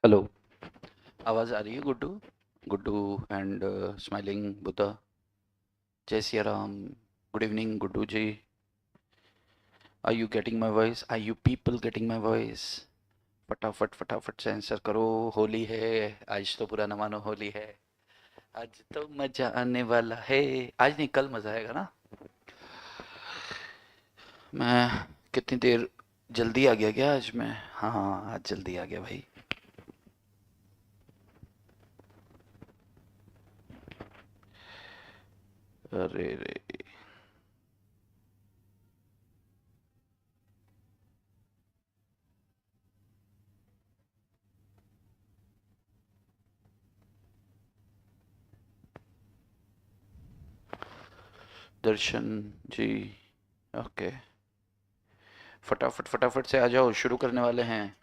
Hello. आवाज़ आ रही है गुड्डू? Guddu and smiling Buddha. जय Siya Ram. Good evening Guddu ji. Are you getting my voice? Are you people getting my voice? फटाफट फटाफट से आंसर करो। होली है। आज तो बुरा न मानो, होली है। आज तो मजा आने वाला है। आज नहीं, कल मजा आएगा ना। मैं कितनी देर जल्दी आ गया क्या आज मैं? हाँ हाँ, आज जल्दी आ गया भाई। अरे रे। दर्शन जी। ओके। फटाफट फटाफट से आ जाओ, शुरू करने वाले हैं।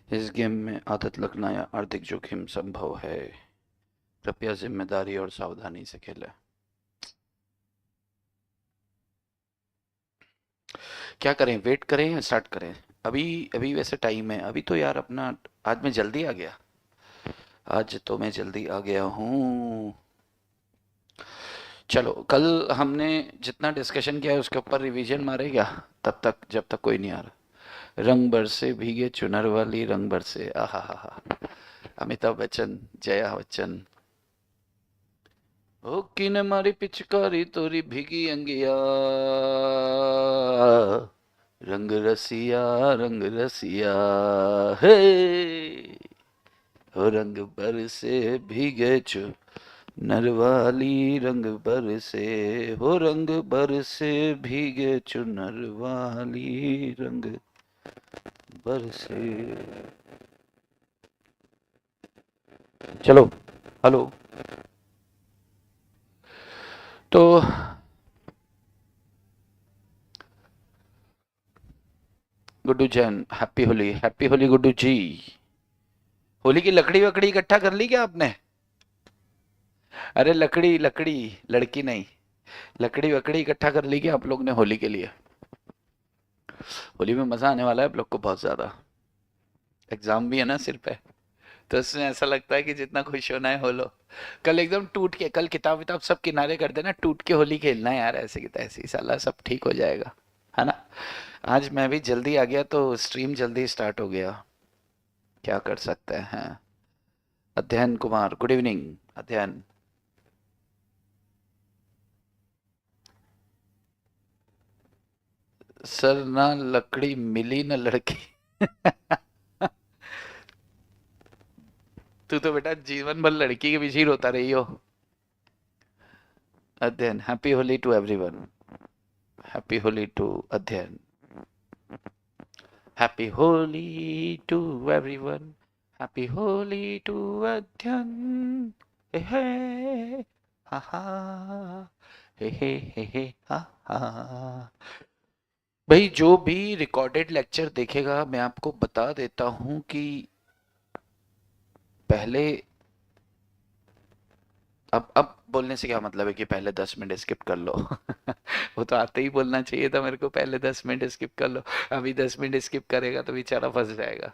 इस गेम में आदत लगना या आर्थिक जोखिम संभव है। कृपया जिम्मेदारी और सावधानी से खेलें। क्या करें, वेट करें या स्टार्ट करें? अभी अभी वैसे टाइम है अभी तो यार अपना। आज मैं जल्दी आ गया। आज तो मैं जल्दी आ गया हूँ। चलो, कल हमने जितना डिस्कशन किया है उसके ऊपर रिवीजन मारे क्या? तब तक, जब तक कोई नहीं आ रहा। रंग बरसे भीगे चुनर वाली, रंग बरसे, आहा हा हा। अमिताभ बच्चन, जया बच्चन। ओ किने मारी पिचकारी तोरी भीगी अंगिया, रंग रसिया, हे हो रंग बरसे भीगे चो नरवाली, रंग बरसे, हो रंग बरसे भीगे चुनर वाली, रंग बरसे। चलो। हेलो। तो गुड्डू जैन, हैप्पी होली, हैप्पी होली गुड्डू जी। होली की लकड़ी वकड़ी इकट्ठा कर ली क्या आपने? अरे लकड़ी लकड़ी, लड़की नहीं। लकड़ी वकड़ी इकट्ठा कर ली क्या आप लोग ने होली के लिए? होली में मजा आने वाला है आप लोग को बहुत ज्यादा। एग्जाम भी है ना सिर पे। तो उसमें ऐसा लगता है कि जितना खुश होना है हो लो। कल एकदम टूट के, कल किताब विताब सब किनारे कर देना, टूट के होली खेलना है यार, ऐसे की तैसी, साला सब ठीक हो जाएगा। है ना? आज मैं भी जल्दी आ गया तो स्ट्रीम जल्दी स्टार्ट हो गया। क्या कर सकते हैं। अध्ययन कुमार, गुड इवनिंग। अध्ययन। सर ना लकड़ी मिली ना लड़की। तू तो बेटा जीवन भर लड़की के पीछे ही रोता रही हो। Adhyayan, happy Holi to everyone. Happy Holi to Adhyayan. Happy Holi to everyone. Happy Holi to Adhyayan. हे हे, हा हा, हे हा हा। भाई जो भी रिकॉर्डेड लेक्चर देखेगा, मैं आपको बता देता हूं कि पहले, अब बोलने से क्या मतलब है कि पहले 10 मिनट स्किप कर लो। वो तो आते ही बोलना चाहिए था मेरे को, पहले 10 मिनट स्किप कर लो। अभी 10 मिनट स्किप करेगा तो बेचारा फंस जाएगा।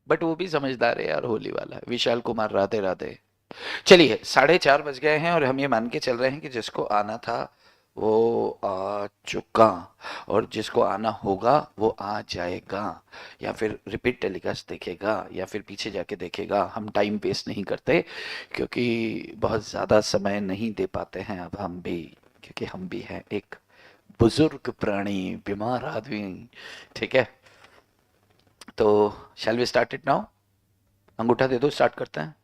बट वो भी समझदार है यार, होली वाला है। विशाल कुमार, राधे राधे। चलिए, 4:30 बज गए हैं और हम ये मान के चल रहे हैं कि जिसको आना था वो आ चुका, और जिसको आना होगा वो आ जाएगा, या फिर रिपीट टेलीकास्ट देखेगा या फिर पीछे जाके देखेगा। हम टाइम वेस्ट नहीं करते, क्योंकि बहुत ज़्यादा समय नहीं दे पाते हैं अब हम भी, क्योंकि हम भी हैं एक बुजुर्ग प्राणी, बीमार आदमी। ठीक है, तो shall we start it now? अंगूठा दे दो, स्टार्ट करते हैं।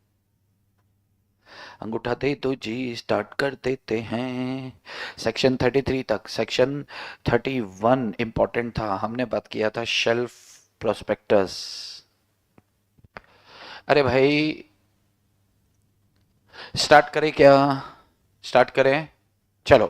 अंगूठा दे दो जी, स्टार्ट कर देते हैं। सेक्शन 33 तक। सेक्शन 31 इम्पोर्टेंट था, हमने बात किया था शेल्फ प्रोस्पेक्टस। अरे भाई, स्टार्ट करें क्या? स्टार्ट करें? चलो,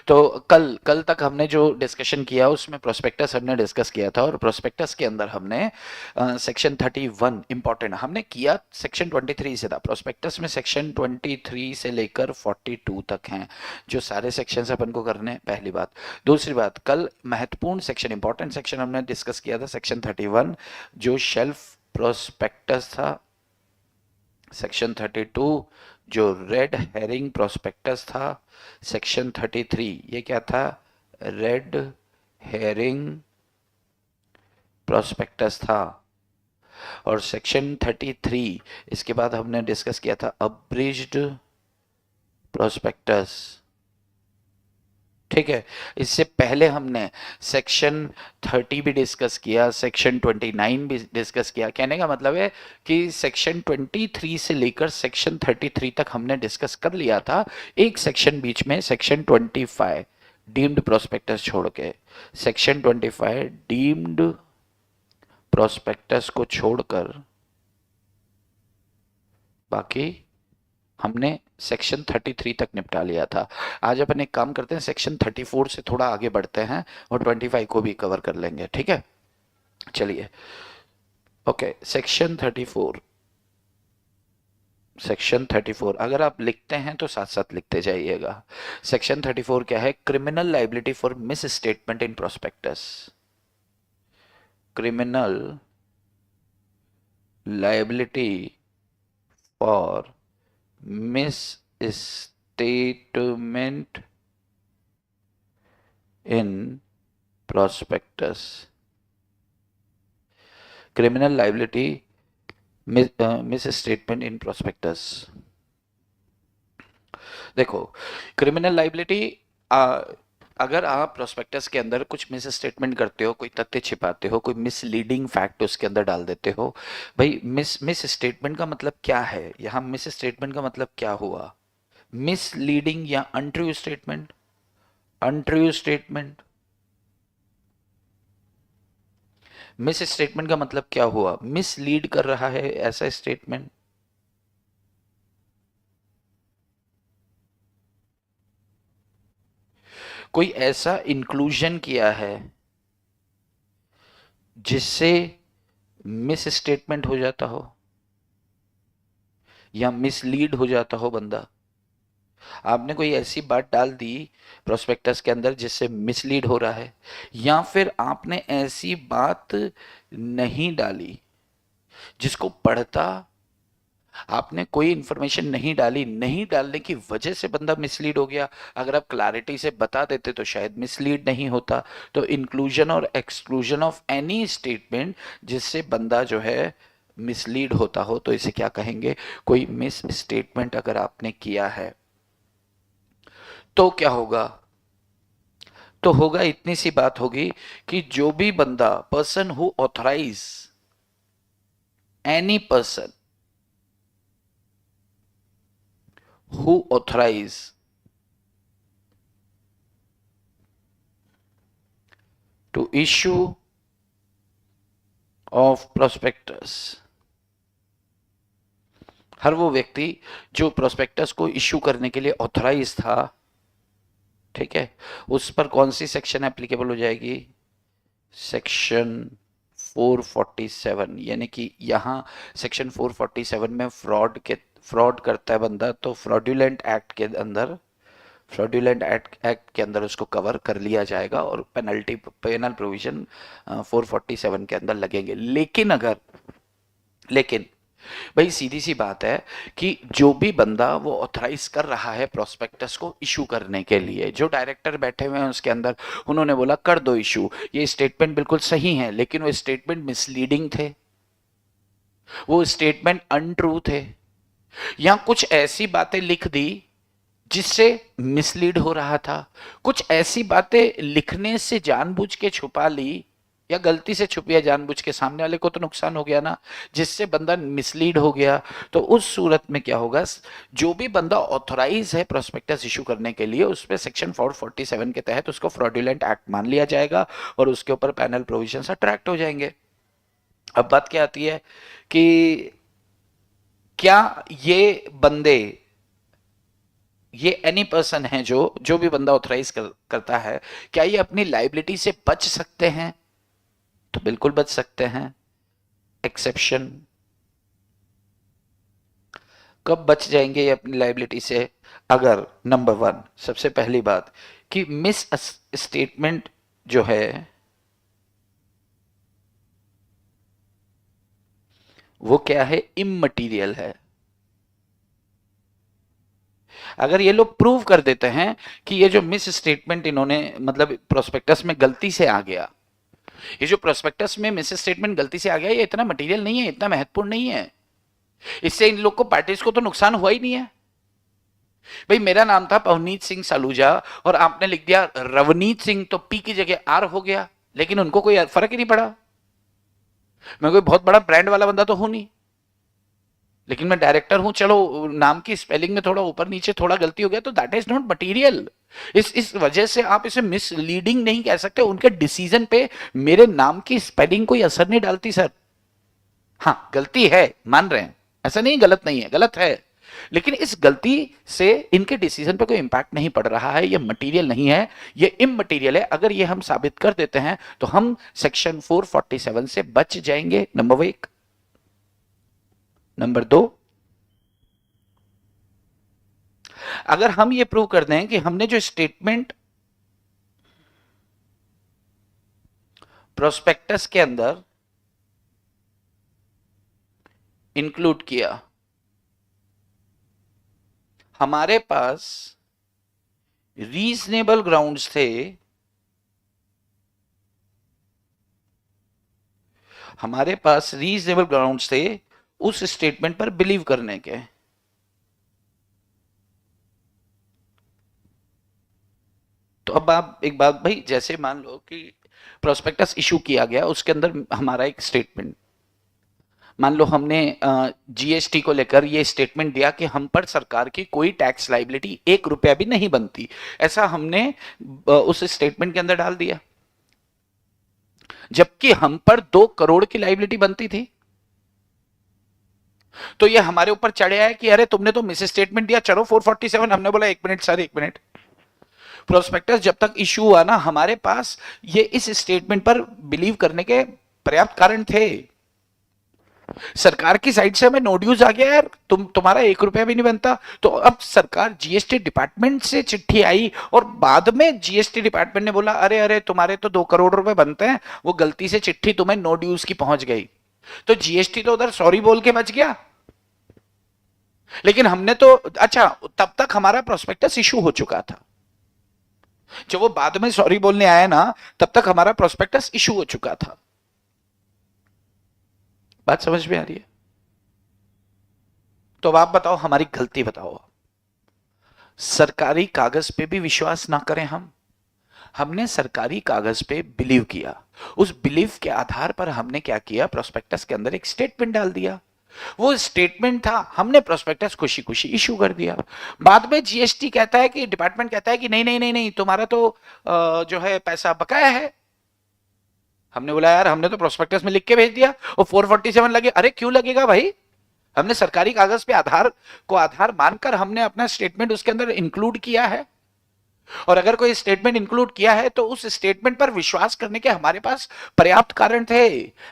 तो कल कल तक हमने जो डिस्कशन किया उसमें प्रोस्पेक्टस हमने डिस्कस किया था, और प्रोस्पेक्टस के अंदर हमने सेक्शन 31 इंपॉर्टेंट हमने किया, सेक्शन 23 से था। प्रोस्पेक्टस में सेक्शन 23 से लेकर 42 तक हैं जो सारे सेक्शन अपन को करने हैं, पहली बात। दूसरी बात, कल महत्वपूर्ण सेक्शन, इंपॉर्टेंट सेक्शन हमने डिस्कस किया था सेक्शन 31 जो शेल्फ प्रोस्पेक्टस था। सेक्शन 32 जो रेड हेरिंग प्रोस्पेक्टस था। सेक्शन 33 ये क्या था, रेड हेरिंग प्रोस्पेक्टस था। और सेक्शन 33 इसके बाद हमने डिस्कस किया था अब्रिज्ड प्रोस्पेक्टस। ठीक है, इससे पहले हमने सेक्शन 30 भी डिस्कस किया, सेक्शन 29 भी डिस्कस किया। कहने का मतलब है कि सेक्शन 23 से लेकर सेक्शन 33 तक हमने डिस्कस कर लिया था। एक सेक्शन बीच में, सेक्शन 25 डीम्ड प्रोस्पेक्टस छोड़ के, सेक्शन 25 डीम्ड प्रोस्पेक्टस को छोड़कर बाकी हमने सेक्शन 33 तक निपटा लिया था। आज अपन एक काम करते हैं, सेक्शन 34 से थोड़ा आगे बढ़ते हैं और 25 को भी कवर कर लेंगे, ठीक है। चलिए, ओके, सेक्शन 34। सेक्शन 34 अगर आप लिखते हैं तो साथ साथ लिखते जाइएगा। सेक्शन 34 क्या है, criminal liability for miss statement in prospectus. Criminal liability for misstatement in prospectus। criminal liability misstatement in prospectus। देखो, क्रिमिनल लाइबिलिटी, अगर आप प्रोस्पेक्टस के अंदर कुछ मिस स्टेटमेंट करते हो, कोई तथ्य छिपाते हो, कोई मिसलीडिंग फैक्ट उसके अंदर डाल देते हो, भाई मिस स्टेटमेंट का मतलब क्या है, यहाँ मिस स्टेटमेंट का मतलब क्या हुआ, मिसलीडिंग या untrue statement. Untrue statement, miss statement का मतलब क्या हुआ, मिसलीड कर रहा है ऐसा स्टेटमेंट। कोई ऐसा इंक्लूजन किया है जिससे मिस स्टेटमेंट हो जाता हो या मिसलीड हो जाता हो बंदा। आपने कोई ऐसी बात डाल दी प्रोस्पेक्टस के अंदर जिससे मिसलीड हो रहा है, या फिर आपने ऐसी बात नहीं डाली जिसको पढ़ता, आपने कोई इंफॉर्मेशन नहीं डाली, नहीं डालने की वजह से बंदा मिसलीड हो गया। अगर आप क्लैरिटी से बता देते तो शायद मिसलीड नहीं होता। तो इंक्लूजन और एक्सक्लूजन ऑफ एनी स्टेटमेंट जिससे बंदा जो है मिसलीड होता हो, तो इसे क्या कहेंगे, कोई मिस स्टेटमेंट अगर आपने किया है तो क्या होगा, तो होगा इतनी सी बात होगी कि जो भी बंदा, person who authorise, any person who authorize to issue of prospectus, हर वो व्यक्ति जो प्रोस्पेक्टस को इश्यू करने के लिए ऑथराइज था, ठीक है, उस पर कौन सी सेक्शन एप्लीकेबल हो जाएगी, सेक्शन 447। यानी कि यहां सेक्शन 447 में फ्रॉड करता है बंदा, तो फ्रॉड्यूलेंट एक्ट के अंदर, फ्रॉड्यूलेंट एक्ट के अंदर उसको कवर कर लिया जाएगा और पेनल प्रोविजन 447 के अंदर लगेंगे। लेकिन भाई सीधी सी बात है कि जो भी बंदा वो ऑथराइज कर रहा है प्रोस्पेक्टस को इशू करने के लिए, जो डायरेक्टर बैठे हुए हैं उसके अंदर, उन्होंने बोला कर दो इशू, ये स्टेटमेंट बिल्कुल सही है, लेकिन वो स्टेटमेंट मिसलीडिंग थे, वो स्टेटमेंट अनट्रू थे, या कुछ ऐसी बातें लिख दी जिससे मिसलीड हो रहा था, कुछ ऐसी बातें लिखने से जानबूझ के छुपा ली या गलती से छुपी है जानबूझ के, सामने वाले को तो नुकसान हो गया ना, जिससे बंदा मिसलीड हो गया। तो उस सूरत में क्या होगा, जो भी बंदा ऑथराइज है प्रोस्पेक्टस इशू करने के लिए, उस पर सेक्शन 447 के तहत उसको फ्रॉडुलेंट एक्ट मान लिया जाएगा और उसके ऊपर पैनल प्रोविजन अट्रैक्ट हो जाएंगे। अब बात क्या आती है कि क्या ये बंदे ये एनी पर्सन है, जो भी बंदा ऑथराइज करता है, क्या ये अपनी लाइबिलिटी से बच सकते हैं? तो बिल्कुल बच सकते हैं। एक्सेप्शन, कब बच जाएंगे ये अपनी लाइबिलिटी से? अगर नंबर वन, सबसे पहली बात कि मिस स्टेटमेंट जो है वो क्या है, इममटीरियल है। अगर ये लोग प्रूव कर देते हैं कि ये जो मिस स्टेटमेंट इन्होंने मतलब प्रोस्पेक्टस में गलती से आ गया, ये जो प्रोस्पेक्टस में मिस स्टेटमेंट गलती से आ गया, ये इतना मटेरियल नहीं है, इतना महत्वपूर्ण नहीं है, इससे इन लोग को पार्टीज को तो नुकसान हुआ ही नहीं है। भाई मेरा नाम था पवनीत सिंह सालूजा और आपने लिख दिया रवनीत सिंह, तो पी की जगह आर हो गया, लेकिन उनको कोई फर्क ही नहीं पड़ा। मैं कोई बहुत बड़ा ब्रांड वाला बंदा तो हूं नहीं, लेकिन मैं डायरेक्टर हूं, चलो नाम की स्पेलिंग में थोड़ा ऊपर नीचे थोड़ा गलती हो गया तो दैट इज नॉट मटीरियल। इस वजह से आप इसे मिसलीडिंग नहीं कह सकते। उनके डिसीजन पे मेरे नाम की स्पेलिंग कोई असर नहीं डालती सर। हाँ गलती है, मान रहे हैं, ऐसा नहीं गलत नहीं है, गलत है, लेकिन इस गलती से इनके डिसीजन पे कोई इंपैक्ट नहीं पड़ रहा है, ये मटेरियल नहीं है, ये इममटेरियल है। अगर ये हम साबित कर देते हैं तो हम सेक्शन 447 से बच जाएंगे, नंबर एक। नंबर दो, अगर हम ये प्रूव कर दें कि हमने जो स्टेटमेंट प्रोस्पेक्टस के अंदर इंक्लूड किया, हमारे पास रीजनेबल ग्राउंड्स थे, हमारे पास रीजनेबल ग्राउंड्स थे उस स्टेटमेंट पर बिलीव करने के। तो अब आप एक बात भाई, जैसे मान लो कि प्रोस्पेक्टस इशू किया गया, उसके अंदर हमारा एक स्टेटमेंट, मान लो हमने जीएसटी को लेकर ये स्टेटमेंट दिया कि हम पर सरकार की कोई टैक्स लाइबिलिटी 1 रुपया भी नहीं बनती, ऐसा हमने उस स्टेटमेंट के अंदर डाल दिया, जबकि हम पर 2 करोड़ की लाइबिलिटी बनती थी। तो ये हमारे ऊपर चढ़े आए कि अरे तुमने तो मिस स्टेटमेंट दिया, चलो 447। हमने बोला 1 मिनट सर, 1 मिनट, प्रोस्पेक्टस जब तक इशू हुआ ना, हमारे पास ये इस स्टेटमेंट पर बिलीव करने के पर्याप्त कारण थे। सरकार की साइड से हमें नो ड्यूज आ गया यार, तुम्हारा 1 रुपया भी नहीं बनता। तो अब सरकार जीएसटी डिपार्टमेंट से चिट्ठी आई और बाद में जीएसटी डिपार्टमेंट ने बोला अरे अरे तुम्हारे तो 2 करोड़ रुपए बनते हैं, वो गलती से चिट्ठी तुम्हें नो ड्यूज की पहुंच गई। तो जीएसटी तो उधर सॉरी बोल के बच गया, लेकिन हमने तो, अच्छा तब तक हमारा प्रोस्पेक्टस इशू हो चुका था, जब वो बाद में सॉरी बोलने आया ना, तब तक हमारा प्रोस्पेक्टस इशू हो चुका था। बात समझ में आ रही है? तो अब आप बताओ, हमारी गलती बताओ। सरकारी कागज पे भी विश्वास ना करें हम, हमने सरकारी कागज पे बिलीव किया, उस बिलीव के आधार पर हमने क्या किया, प्रोस्पेक्टस के अंदर एक स्टेटमेंट डाल दिया। वो स्टेटमेंट था, हमने प्रोस्पेक्टस खुशी खुशी इशू कर दिया। बाद में जीएसटी कहता है कि डिपार्टमेंट कहता है कि नहीं नहीं नहीं नहीं, तुम्हारा तो जो है पैसा बकाया है। हमने बोला यार हमने तो प्रोस्पेक्टस में लिख के भेज दिया, और 447 लगे। अरे क्यों लगेगा भाई, हमने सरकारी कागज पे आधार मानकर हमने अपना स्टेटमेंट उसके अंदर इंक्लूड किया है, और अगर कोई स्टेटमेंट इंक्लूड किया है तो उस स्टेटमेंट पर विश्वास करने के हमारे पास पर्याप्त कारण थे।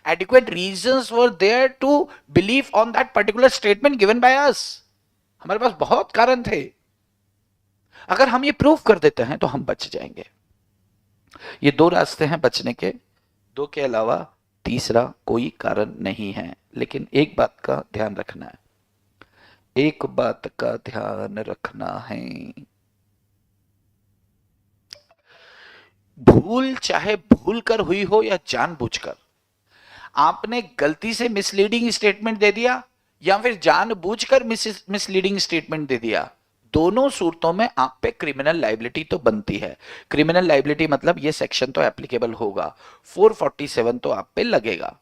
Adequate reasons were there to believe on that particular statement given by us. हमारे पास बहुत कारण थे। अगर हम ये प्रूव कर देते हैं तो हम बच जाएंगे। ये 2 रास्ते हैं बचने के, 2 के अलावा तीसरा कोई कारण नहीं है। लेकिन एक बात का ध्यान रखना है, एक बात का ध्यान रखना है, भूल चाहे भूल कर हुई हो या जानबूझकर, आपने गलती से मिसलीडिंग स्टेटमेंट दे दिया या फिर जानबूझकर मिसलीडिंग स्टेटमेंट दे दिया, दोनों सूरतों में आप पे क्रिमिनल लाइबिलिटी तो बनती है। क्रिमिनल लाइबिलिटी मतलब ये सेक्शन तो एप्लीकेबल होगा, 447 तो आप पे लगेगा।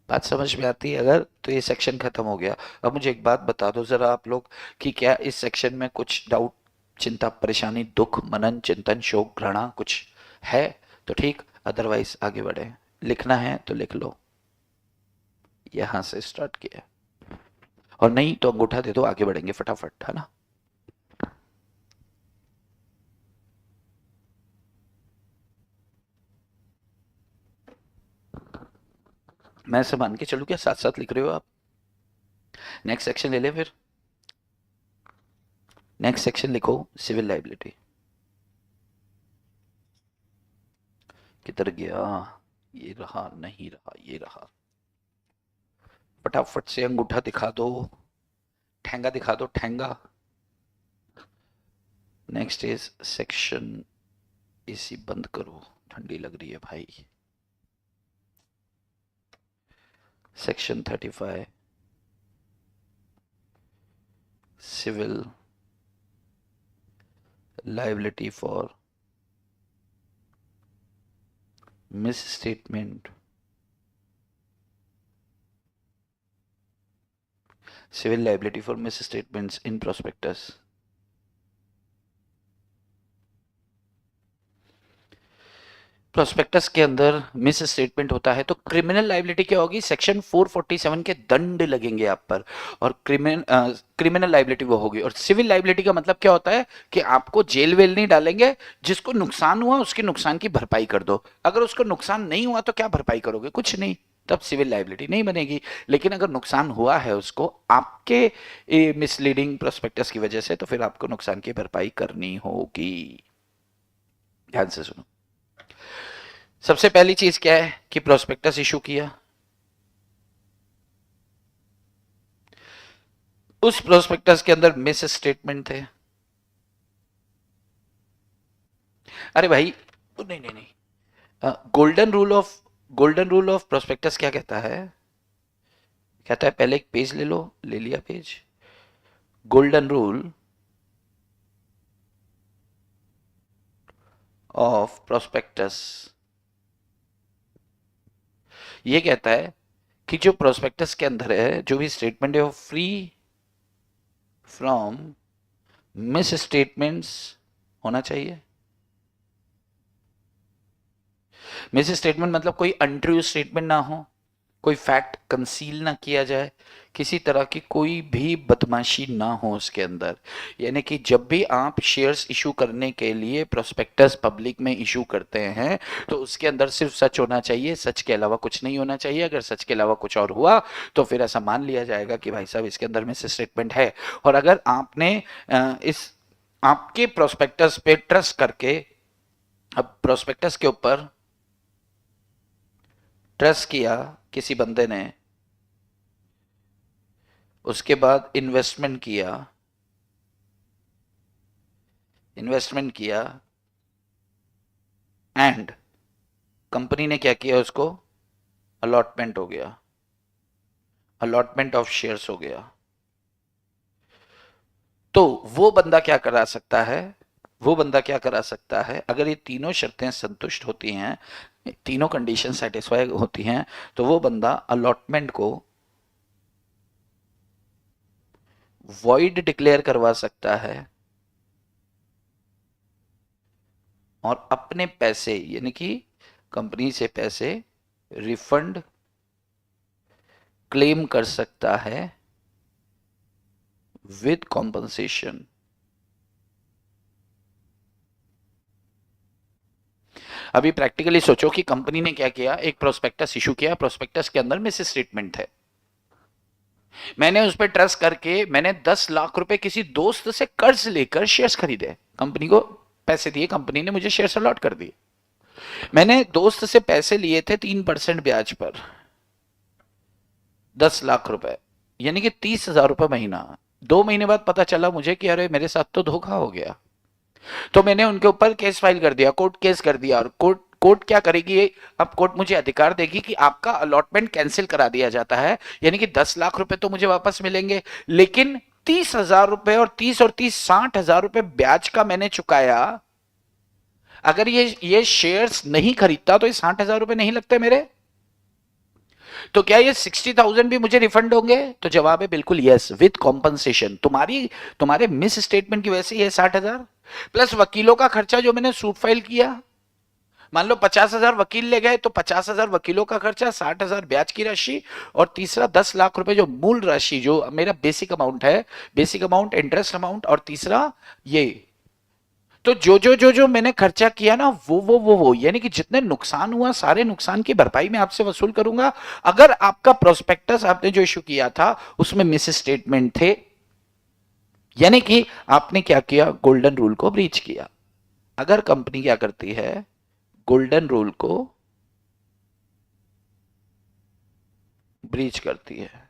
बात समझ में आती है? अगर तो ये सेक्शन खत्म हो गया। अब मुझे एक बात बता दो जरा आप लोग कि क्या इस सेक्शन में कुछ डाउट, चिंता, परेशानी, दुख, मनन, चिंतन, शोक, घृणा कुछ है तो ठीक, अदरवाइज आगे बढ़े। लिखना है तो लिख लो, यहां से स्टार्ट किया। और नहीं तो अंगूठा दे दो, आगे बढ़ेंगे फटाफट, है ना। मैं से मान के चलूं क्या, साथ साथ लिख रहे हो आप? नेक्स्ट सेक्शन ले ले फिर। नेक्स्ट सेक्शन लिखो सिविल लाइबिलिटी। किधर गया, ये रहा, नहीं रहा, ये रहा। फटाफट से अंगूठा दिखा दो, ठेंगा दिखा दो, ठेंगा। नेक्स्ट इज सेक्शन, एसी बंद करो, ठंडी लग रही है भाई। Section 35 civil liability for misstatement, civil liability for misstatements in prospectus। Prospectus के अंदर मिस स्टेटमेंट होता है तो क्रिमिनल लाइबिलिटी क्या होगी, सेक्शन 447 के दंड लगेंगे आप पर, और क्रिमिनल लाइबिलिटी वो होगी। और सिविल लाइबिलिटी का मतलब क्या होता है कि आपको जेल वेल नहीं डालेंगे, जिसको नुकसान हुआ उसके नुकसान की भरपाई कर दो। अगर उसको नुकसान नहीं हुआ तो क्या भरपाई करोगे, कुछ नहीं, तब सिविल लाइबिलिटी नहीं बनेगी। लेकिन अगर नुकसान हुआ है उसको आपके मिसलीडिंग प्रोस्पेक्टस की वजह से, तो फिर आपको नुकसान की भरपाई करनी होगी। ध्यान से सुनो। सबसे पहली चीज क्या है कि प्रोस्पेक्टस इशू किया, उस प्रोस्पेक्टस के अंदर मिस स्टेटमेंट थे। अरे भाई नहीं नहीं नहीं, गोल्डन रूल ऑफ प्रोस्पेक्टस क्या कहता है, कहता है पहले एक पेज ले लो, ले लिया page. Golden rule of prospectus ये कहता है कि जो प्रोस्पेक्टस के अंदर है, जो भी स्टेटमेंट है, वो फ्री फ्रॉम मिस स्टेटमेंट्स होना चाहिए। मिस स्टेटमेंट मतलब कोई अनट्रू स्टेटमेंट ना हो, कोई फैक्ट कंसील ना किया जाए, किसी तरह की कोई भी बदमाशी ना हो उसके अंदर। यानी कि जब भी आप शेयर्स इशू करने के लिए प्रोस्पेक्टस पब्लिक में इशू करते हैं तो उसके अंदर सिर्फ सच होना चाहिए, सच के अलावा कुछ नहीं होना चाहिए। अगर सच के अलावा कुछ और हुआ तो फिर ऐसा मान लिया जाएगा कि भाई साहब इसके अंदर मिस स्टेटमेंट है। और अगर आपने इस आपके प्रोस्पेक्टस पे ट्रस्ट करके, अब प्रोस्पेक्टस के ऊपर ट्रस्ट किया किसी बंदे ने, उसके बाद इन्वेस्टमेंट किया एंड कंपनी ने क्या किया, उसको अलॉटमेंट हो गया, अलॉटमेंट ऑफ शेयर्स हो गया, तो वो बंदा क्या करा सकता है, अगर ये तीनों शर्तें संतुष्ट होती हैं, तीनों कंडीशन सेटिस्फाई होती हैं, तो वो बंदा अलॉटमेंट को वॉइड डिक्लेयर करवा सकता है और अपने पैसे यानी कि कंपनी से पैसे रिफंड क्लेम कर सकता है विद कॉम्पनसेशन। अभी प्रैक्टिकली सोचो कि कंपनी ने क्या किया, एक प्रोस्पेक्टस इशू किया, प्रोस्पेक्टस के अंदर मिस स्टेटमेंट है, मैंने उस पर ट्रस्ट करके मैंने 10 लाख रुपए किसी दोस्त से कर्ज लेकर शेयर्स खरीदे, कंपनी को पैसे दिए, कंपनी ने मुझे शेयर्स अलॉट कर दिए। मैंने दोस्त से पैसे लिए थे 3% ब्याज पर, 10 लाख रुपए, यानी कि 30,000 रुपए महीना। 2 महीने बाद पता चला मुझे कि अरे मेरे साथ तो धोखा हो गया, तो मैंने उनके ऊपर केस फाइल कर दिया, कोर्ट केस कर दिया। और कोर्ट क्या करेगी, अब कोर्ट मुझे अधिकार देगी कि आपका अलॉटमेंट कैंसिल करा दिया जाता है, यानी कि 10 लाख रुपए तो मुझे वापस मिलेंगे, लेकिन 30,000 रुपए और 30 60,000 रुपए ब्याज का मैंने चुकाया। अगर ये शेयर्स नहीं खरीदता तो ये 60,000 रुपए नहीं लगते मेरे, तो क्या ये 60,000 भी मुझे रिफंड होंगे? तो जवाब है बिल्कुल यस, विद कॉम्पनसेशन। तुम्हारे मिस स्टेटमेंट की वजह से ये 60,000 प्लस वकीलों का खर्चा जो मैंने सूट फाइल किया, मान लो 50,000 वकील ले गए तो 50,000 वकीलों का खर्चा, 60,000 ब्याज की राशि, और तीसरा 10 लाख रुपए जो मूल राशि जो मेरा बेसिक अमाउंट है, बेसिक अमाउंट, इंटरेस्ट अमाउंट, और तीसरा ये। तो जो मैंने खर्चा किया ना, वो यानी कि जितने नुकसान हुआ सारे नुकसान की भरपाई मैं आपसे वसूल करूंगा। अगर आपका प्रोस्पेक्टस आपने जो इशू किया था उसमें मिस स्टेटमेंट थे, यानी कि आपने क्या किया, गोल्डन रूल को ब्रीच किया। अगर कंपनी क्या करती है, गोल्डन रूल को ब्रीच करती है।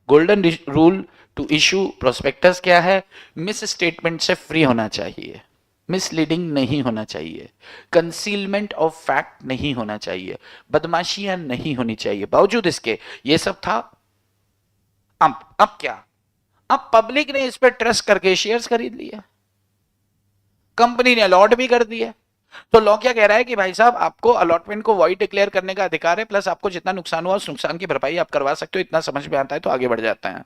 Golden rule to issue prospectus क्या है, मिस स्टेटमेंट से फ्री होना चाहिए, मिसलीडिंग नहीं होना चाहिए, कंसीलमेंट ऑफ फैक्ट नहीं होना चाहिए, बदमाशियां नहीं होनी चाहिए। बावजूद इसके ये सब था। अब क्या, अब पब्लिक ने इस पर ट्रस्ट करके शेयर्स खरीद लिया, कंपनी ने अलॉट भी कर दिया। तो लॉ क्या कह रहा है कि भाई साहब आपको अलॉटमेंट को वॉइड डिक्लेयर करने का अधिकार है, प्लस आपको जितना नुकसान हुआ उस नुकसान की भरपाई आप करवा सकते हो। इतना समझ में आता है तो आगे बढ़ जाता है।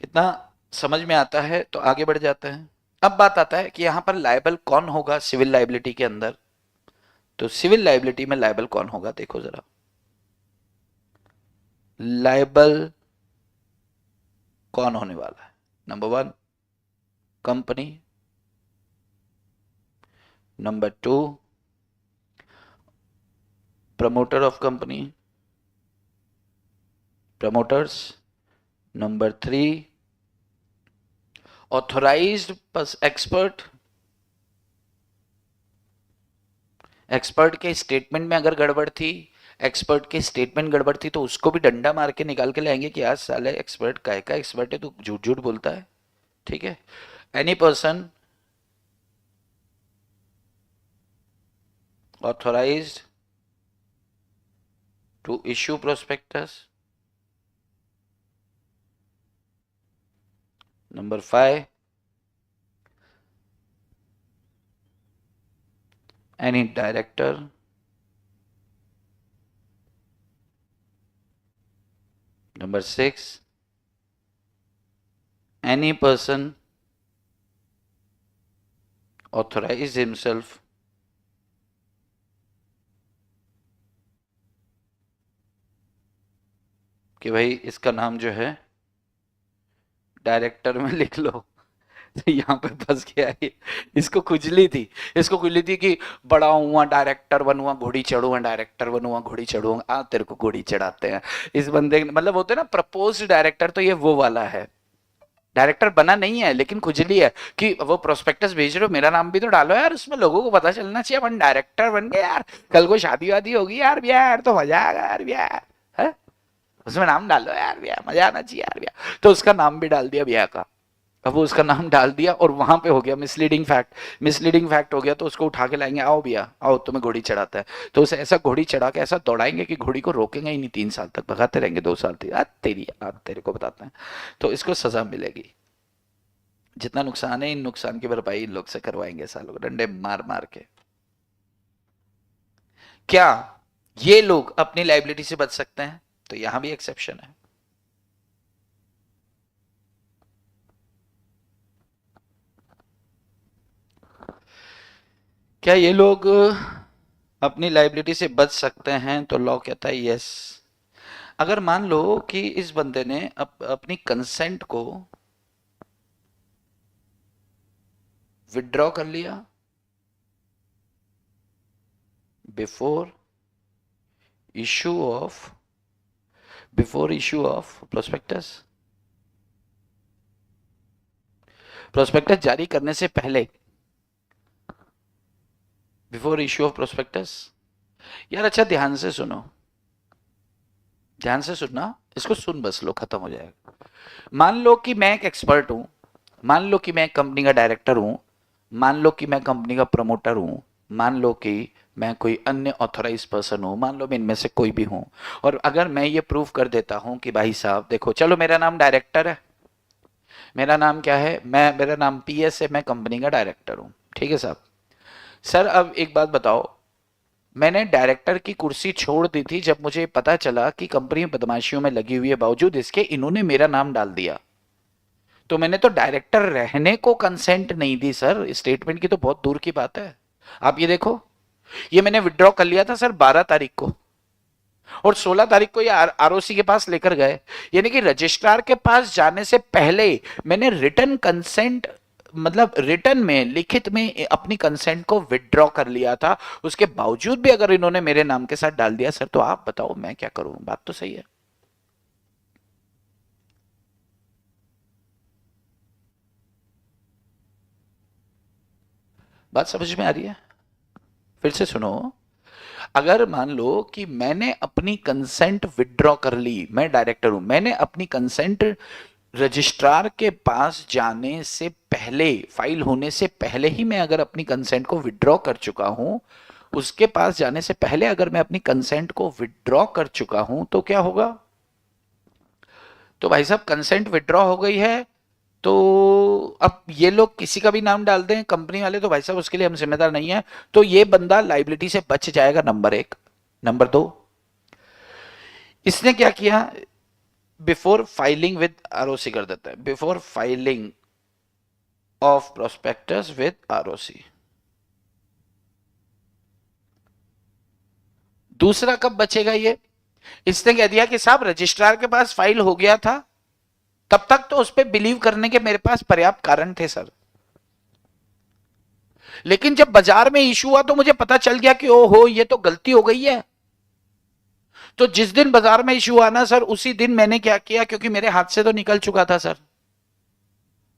इतना समझ में आता है तो आगे बढ़ जाता है। अब बात आता है कि यहां पर लायबल कौन होगा सिविल लाइबिलिटी के अंदर। तो सिविल लाइबिलिटी में लायबल कौन होगा, देखो जरा। लायबल कौन होने वाला है, number 1 company, number 2 promoter of company, promoters, number 3 authorised expert. Expert के स्टेटमेंट में अगर गड़बड़ थी, एक्सपर्ट के स्टेटमेंट गड़बड़ थी तो उसको भी डंडा मार के निकाल के लाएंगे कि आज साले एक्सपर्ट काय का एक्सपर्ट है, तो झूठ झूठ बोलता है। ठीक है। Any person authorised to issue prospectus, number 5 any director, number 6 any person authorize himself कि भाई इसका नाम जो है डायरेक्टर में लिख लो। तो यहाँ पे फंस गया ये। इसको खुजली थी, इसको खुजली थी कि बड़ा हुआ डायरेक्टर बनूंगा, घोड़ी चढ़ूंगा, डायरेक्टर बनूंगा, घोड़ी चढ़ूंगा। आ तेरे को घोड़ी चढ़ाते हैं इस बंदे, मतलब होते हैं ना प्रपोज डायरेक्टर, तो ये वो वाला है। डायरेक्टर बना नहीं है लेकिन खुजली है कि वो प्रोस्पेक्टस भेज रहे हो, मेरा नाम भी तो डालो यार, उसमें लोगों को पता चलना चाहिए अपन डायरेक्टर बन गए यार, कल को शादी वादी होगी यार, यार तो मजा आएगा यार, यार है उसमें नाम डालो यार, ब्याह मजा आना चाहिए यार, ब्याह। तो उसका नाम भी डाल दिया ब्याह का। अब वो उसका नाम डाल दिया और वहां पे हो गया मिसलीडिंग फैक्ट। मिसलीडिंग फैक्ट हो गया तो उसको उठा के लाएंगे, आओ भैया आओ तुम्हें घोड़ी चढ़ाता है। तो उसे ऐसा घोड़ी चढ़ा के ऐसा दौड़ाएंगे कि घोड़ी को रोकेंगे ही नहीं, 3 साल तक भगाते रहेंगे, 2 साल तक। तेरी तेरे को बताते हैं। तो इसको सजा मिलेगी। जितना नुकसान है इन नुकसान की भरपाई इन लोग से करवाएंगे सालों डंडे मार मार के। क्या ये लोग अपनी लाइबिलिटी से बच सकते हैं? तो यहां भी एक्सेप्शन है। क्या ये लोग अपनी लाइबिलिटी से बच सकते हैं? तो लॉ कहता है यस। अगर मान लो कि इस बंदे ने अपनी कंसेंट को विड्रॉ कर लिया before issue of prospectus, prospectus जारी करने से पहले, बिफोर इशू ऑफ प्रोस्पेक्टस। यार अच्छा ध्यान से सुनो, ध्यान से सुनना, इसको सुन बस लो, खत्म हो जाएगा। मान लो कि मैं एक एक्सपर्ट हूं, मान लो कि मैं कंपनी का डायरेक्टर हूं, मान लो कि मैं कंपनी का प्रमोटर हूं, मान लो कि मैं कोई अन्य ऑथोराइज पर्सन हूं, मान लो मैं इनमें से कोई भी हूं, और अगर मैं ये प्रूव कर देता हूं कि भाई साहब देखो, चलो मेरा नाम डायरेक्टर है, मेरा नाम क्या है, मेरा नाम PS है, मैं कंपनी का डायरेक्टर हूं, ठीक है साहब। सर अब एक बात बताओ, मैंने डायरेक्टर की कुर्सी छोड़ दी थी जब मुझे पता चला कि कंपनी बदमाशियों में लगी हुई है, बावजूद इसके इन्होंने मेरा नाम डाल दिया। तो मैंने तो डायरेक्टर रहने को कंसेंट नहीं दी सर, स्टेटमेंट की तो बहुत दूर की बात है। आप ये देखो, ये मैंने विड्रॉ कर लिया था सर 12 तारीख को, और 16 तारीख को ये आरओसी के पास लेकर गए, यानी कि रजिस्ट्रार के पास जाने से पहले मैंने रिटर्न कंसेंट, मतलब रिटर्न में, लिखित में अपनी कंसेंट को विड्रॉ कर लिया था। उसके बावजूद भी अगर इन्होंने मेरे नाम के साथ डाल दिया सर, तो आप बताओ मैं क्या करूं? बात तो सही है। बात समझ में आ रही है? फिर से सुनो, अगर मान लो कि मैंने अपनी कंसेंट विड्रॉ कर ली, मैं डायरेक्टर हूं, मैंने अपनी कंसेंट रजिस्ट्रार के पास जाने से पहले, फाइल होने से पहले ही मैं अगर अपनी कंसेंट को विड्रॉ कर चुका हूं, उसके पास जाने से पहले अगर मैं अपनी कंसेंट को विड्रॉ कर चुका हूं, तो क्या होगा? तो भाई साहब कंसेंट विड्रॉ हो गई है, तो अब ये लोग किसी का भी नाम डाल दें कंपनी वाले, तो भाई साहब उसके लिए हम जिम्मेदार नहीं है। तो ये बंदा लाइबिलिटी से बच जाएगा, नंबर एक। नंबर दो, इसने क्या किया, बिफोर फाइलिंग विद आरओसी कर देता है, before filing of prospectus with ROC. दूसरा कब बचेगा ये, इसने कह दिया कि साहब रजिस्ट्रार के पास फाइल हो गया था, तब तक तो उस पर बिलीव करने के मेरे पास पर्याप्त कारण थे सर, लेकिन जब बाजार में इशू हुआ तो मुझे पता चल गया कि ओहो ये तो गलती हो गई है। तो जिस दिन बाजार में इशू आना सर, उसी दिन मैंने क्या किया, क्योंकि मेरे हाथ से तो निकल चुका था सर,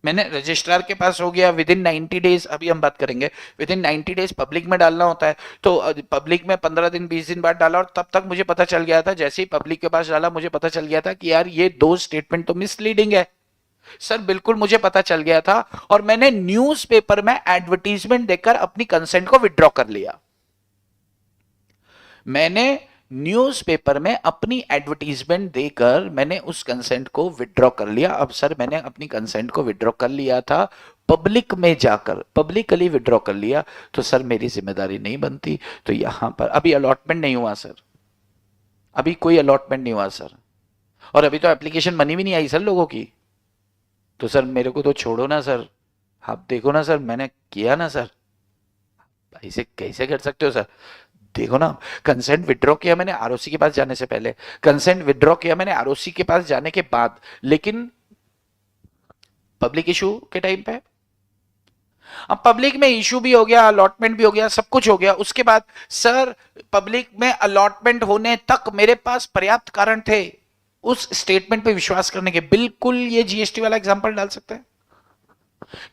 मैंने रजिस्ट्रार के पास हो गया, विद इन 90 डेज, अभी हम बात करेंगे, विद इन 90 डेज पब्लिक में डालना होता है, तो पब्लिक में 15 दिन 20 दिन बाद डाला, और तब तक मुझे पता चल गया था, जैसे ही पब्लिक के पास डाला मुझे पता चल गया था कि यार ये दो स्टेटमेंट तो मिसलीडिंग है सर, बिल्कुल मुझे पता चल गया था। और मैंने न्यूज़पेपर में एडवर्टीजमेंट देकर अपनी कंसेंट को विड्रॉ कर लिया, मैंने न्यूज़पेपर में अपनी एडवर्टीजमेंट देकर मैंने उस कंसेंट को विड्रॉ कर लिया। अब सर मैंने अपनी कंसेंट को विड्रॉ कर लिया था, पब्लिक में जाकर पब्लिकली विड्रॉ कर लिया, तो सर मेरी जिम्मेदारी नहीं बनती। तो यहां पर अभी अलॉटमेंट नहीं हुआ सर, अभी कोई अलॉटमेंट नहीं हुआ सर, और अभी तो एप्लीकेशन मनी भी नहीं आई सर लोगों की। तो सर मेरे को तो छोड़ो ना सर, आप देखो ना सर, मैंने किया ना सर, ऐसे कैसे कर सकते हो सर? देखो ना, कंसेंट विड्रॉ किया मैंने आरओसी के पास जाने से पहले, कंसेंट विड्रॉ किया मैंने आरओसी के पास जाने के बाद, लेकिन पब्लिक इशू के टाइम पे, अब पब्लिक में इशू भी हो गया, अलॉटमेंट भी हो गया, सब कुछ हो गया, उसके बाद सर पब्लिक में अलॉटमेंट होने तक मेरे पास पर्याप्त कारण थे उस स्टेटमेंट पे विश्वास करने के। बिल्कुल ये जीएसटी वाला एग्जांपल डाल सकते हैं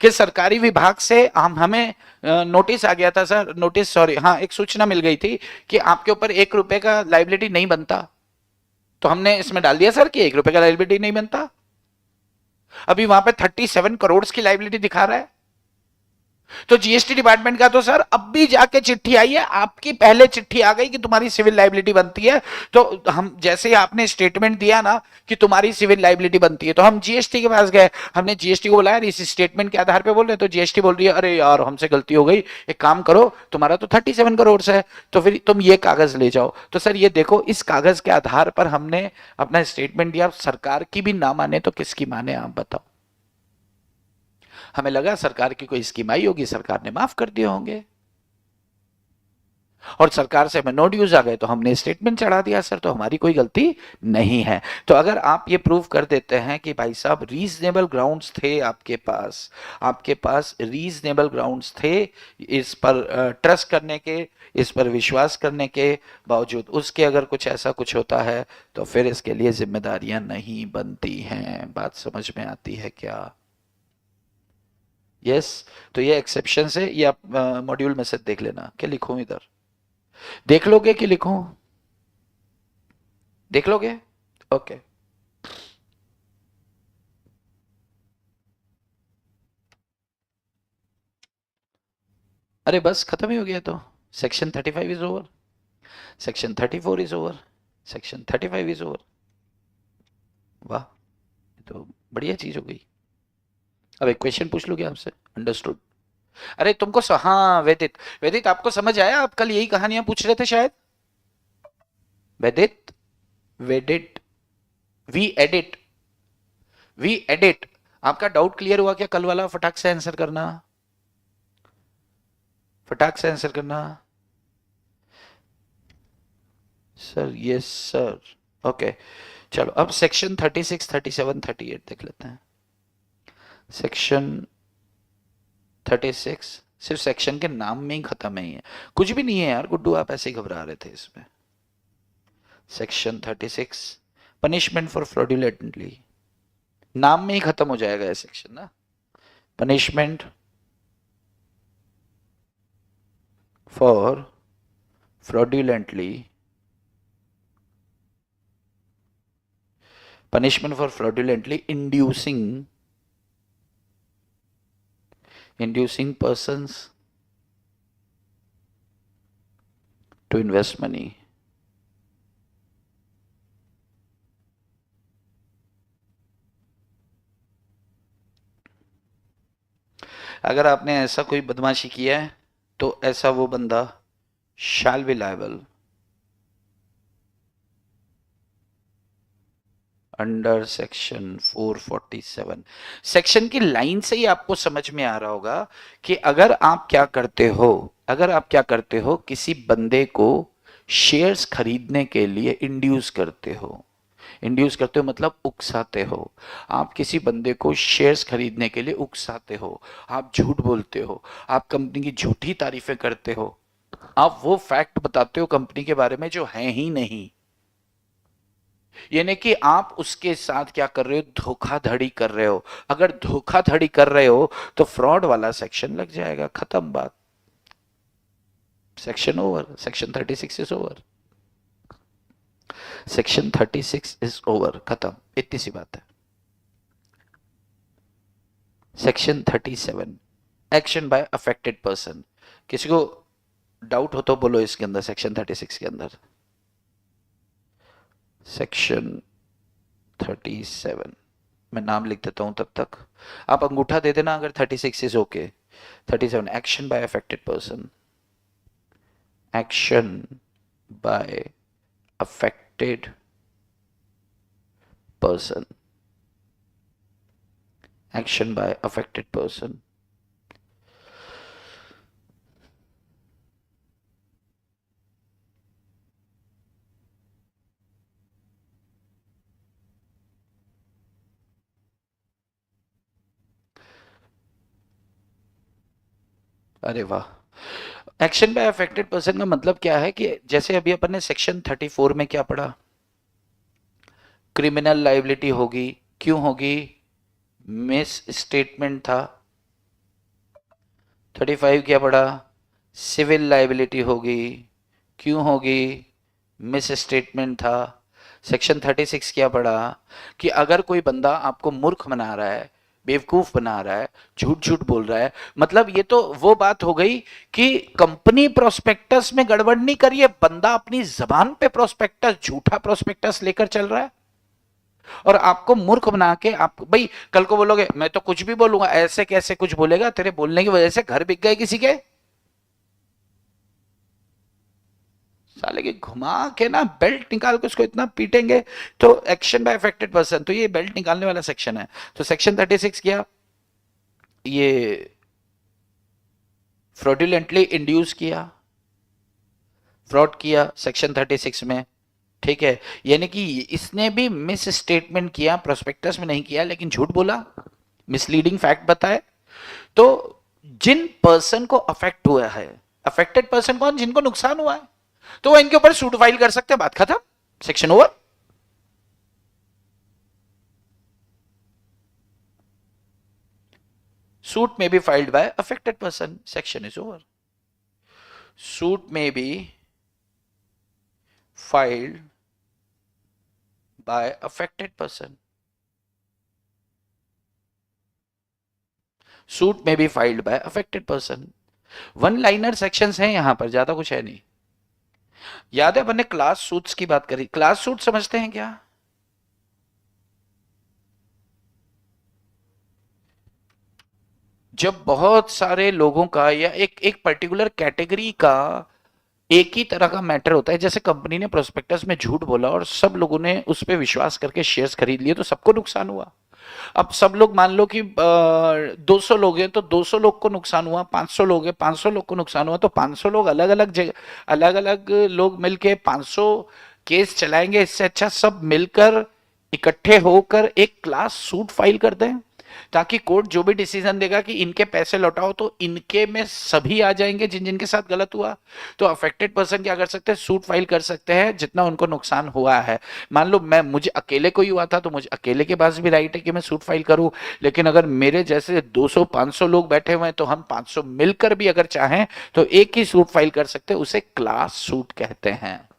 कि सरकारी विभाग से हमें नोटिस आ गया था सर, नोटिस सॉरी, हाँ एक सूचना मिल गई थी कि आपके ऊपर 1 रुपए का लाइबिलिटी नहीं बनता, तो हमने इसमें डाल दिया सर कि 1 रुपए का लाइबिलिटी नहीं बनता। अभी वहां पे 37 करोड़ की लाइबिलिटी दिखा रहा है। तो जीएसटी डिपार्टमेंट का तो सर अब भी जाके चिट्ठी आई है, आपकी पहले चिट्ठी आ गई कि तुम्हारी सिविल लाइबिलिटी बनती है। तो हम जैसे ही आपने स्टेटमेंट दिया ना कि तुम्हारी सिविल लाइबिलिटी बनती है, तो हम जीएसटी के पास गए, हमने जीएसटी को बुलाया, इस स्टेटमेंट के आधार पे बोल रहे, तो जीएसटी बोल रही है अरे यार हमसे गलती हो गई, एक काम करो तुम्हारा तो 37 करोड़ है, तो फिर तुम ये कागज ले जाओ। तो सर ये देखो, इस कागज के आधार पर हमने अपना स्टेटमेंट दिया, सरकार की भी ना माने तो किसकी माने आप बताओ? हमें लगा सरकार की कोई स्कीम आई होगी, सरकार ने माफ कर दिए होंगे, और सरकार से हमें नो ड्यूज आ गए तो हमने स्टेटमेंट चढ़ा दिया सर, तो हमारी कोई गलती नहीं है। तो अगर आप ये प्रूव कर देते हैं कि भाई साहब रीजनेबल ग्राउंड्स थे आपके पास रीजनेबल ग्राउंड्स थे इस पर ट्रस्ट करने के, इस पर विश्वास करने के बावजूद, उसके अगर कुछ ऐसा कुछ होता है तो फिर इसके लिए जिम्मेदारियां नहीं बनती हैं। बात समझ में आती है क्या? यस। तो ये एक्सेप्शन है, ये आप मॉड्यूल में से देख लेना, क्या लिखूं इधर, देख लोगे कि लिखूं? देख लोगे? ओके। अरे बस खत्म ही हो गया, तो section 35 is over, section 34 is over, section 35 is over. वाह, तो बढ़िया चीज हो गई। अब एक क्वेश्चन पूछ लूंगी आपसे, अंडरस्टूड? अरे तुमको हाँ वेदित, वेदित आपको समझ आया? आप कल यही कहानियां पूछ रहे थे शायद, वेदित, वेडिट, वी एडिट, वी एडिट, आपका डाउट क्लियर हुआ क्या? कल वाला फटाक से आंसर करना, फटाक से आंसर करना। Sir yes sir. ओके, चलो अब सेक्शन 36, 37, 38 देख लेते हैं। सेक्शन 36 सिर्फ सेक्शन के नाम में ही खत्म है, कुछ भी नहीं है यार गुड्डू, आप ऐसे ही घबरा रहे थे इसमें। सेक्शन 36 पनिशमेंट फॉर फ्रॉडुलेंटली, नाम में ही खत्म हो जाएगा ये सेक्शन ना। Punishment for fraudulently, punishment for fraudulently inducing persons to invest money। अगर आपने ऐसा कोई बदमाशी किया है तो ऐसा वो बंदा shall be liable under section 447। Section की लाइन से ही आपको समझ में आ रहा होगा कि अगर आप क्या करते हो, अगर आप क्या करते हो, किसी बंदे को शेयर्स खरीदने के लिए इंड्यूस करते हो, इंड्यूस करते हो मतलब उकसाते हो, आप किसी बंदे को शेयर्स खरीदने के लिए उकसाते हो, आप झूठ बोलते हो, आप कंपनी की झूठी तारीफें करते हो, आप वो फैक्ट बताते हो कंपनी के बारे में जो है ही नहीं, यानी कि आप उसके साथ क्या कर रहे हो, धोखाधड़ी कर रहे हो। अगर धोखाधड़ी कर रहे हो तो फ्रॉड वाला सेक्शन लग जाएगा, खत्म बात, section over, section 36 is over, section 36 is over, खत्म, इतनी सी बात है। Section 37 action by affected person, किसी को डाउट हो तो बोलो इसके अंदर, सेक्शन 36 के अंदर, सेक्शन 37 मैं नाम लिख देता हूं तब तक आप अंगूठा दे देना अगर 36 is okay. 37 action by affected person, action by affected person, action by affected person. अरे वाह, एक्शन बाय अफेक्टेड पर्सन का मतलब क्या है कि जैसे अभी अपन ने सेक्शन 34 में क्या पढ़ा, क्रिमिनल लाइबिलिटी होगी, क्यों होगी, मिस स्टेटमेंट था। 35 क्या पढ़ा, सिविल लाइबिलिटी होगी, क्यों होगी, मिस स्टेटमेंट था। सेक्शन 36 क्या पढ़ा कि अगर कोई बंदा आपको मूर्ख बना रहा है, बेवकूफ बना रहा है, झूठ झूठ बोल रहा है, मतलब ये तो वो बात हो गई कि कंपनी प्रोस्पेक्टस में गड़बड़ नहीं करिए, बंदा अपनी जबान पे प्रोस्पेक्टस, झूठा प्रोस्पेक्टस लेकर चल रहा है और आपको मूर्ख बना के, आप भाई कल को बोलोगे मैं तो कुछ भी बोलूंगा, ऐसे कैसे कुछ बोलेगा, तेरे बोलने की वजह से घर बिक गए किसी के, साले के घुमा के ना बेल्ट निकाल के उसको इतना पीटेंगे। तो एक्शन बाय अफेक्टेड पर्सन, तो ये बेल्ट निकालने वाला सेक्शन है। तो सेक्शन 36 क्या, ये फ्रॉडुलेंटली इंड्यूस किया, फ्रॉड किया सेक्शन 36 में, ठीक है, यानी कि इसने भी मिस स्टेटमेंट किया, प्रोस्पेक्टस में नहीं किया लेकिन झूठ बोला, मिसलीडिंग फैक्ट बताए। तो जिन पर्सन को अफेक्ट हुआ है, अफेक्टेड पर्सन कौन, जिनको नुकसान हुआ है, तो वो इनके ऊपर सूट फाइल कर सकते हैं, बात खत्म, section over. Suit may be filed by affected person, section is over. Suit may be filed by affected person, suit may be filed by affected person. One liner sections हैं यहां पर, ज्यादा कुछ है नहीं। याद है अपन ने क्लास सूट्स की बात करी, क्लास सूट समझते हैं क्या, जब बहुत सारे लोगों का या एक एक पर्टिकुलर कैटेगरी का एक ही तरह का मैटर होता है, जैसे कंपनी ने प्रोस्पेक्टस में झूठ बोला और सब लोगों ने उस पर विश्वास करके शेयर्स खरीद लिए तो सबको नुकसान हुआ। अब सब लोग मान लो कि 200 लोग हैं तो 200 लोग को नुकसान हुआ, 500 लोग हैं 500 लोग को नुकसान हुआ, तो 500 लोग अलग अलग जगह, अलग अलग लोग मिलके 500 केस चलाएंगे। इससे अच्छा सब मिलकर इकट्ठे होकर एक क्लास सूट फाइल कर दें, ताकि कोर्ट जो भी डिसीजन देगा कि इनके पैसे लौटाओ तो इनके में सभी आ जाएंगे जिन जिनके साथ गलत हुआ। तो अफेक्टेड पर्सन क्या कर सकते हैं, सूट फाइल कर सकते हैं जितना उनको नुकसान हुआ है। मान लो मैं मुझे अकेले को ही हुआ था तो मुझे अकेले के पास भी राइट है कि मैं सूट फाइल करूं, लेकिन अगर मेरे जैसे 200-500 लोग बैठे हुए हैं तो हम 500 मिलकर भी अगर चाहें तो एक ही सूट फाइल कर सकते हैं, उसे क्लास सूट कहते हैं।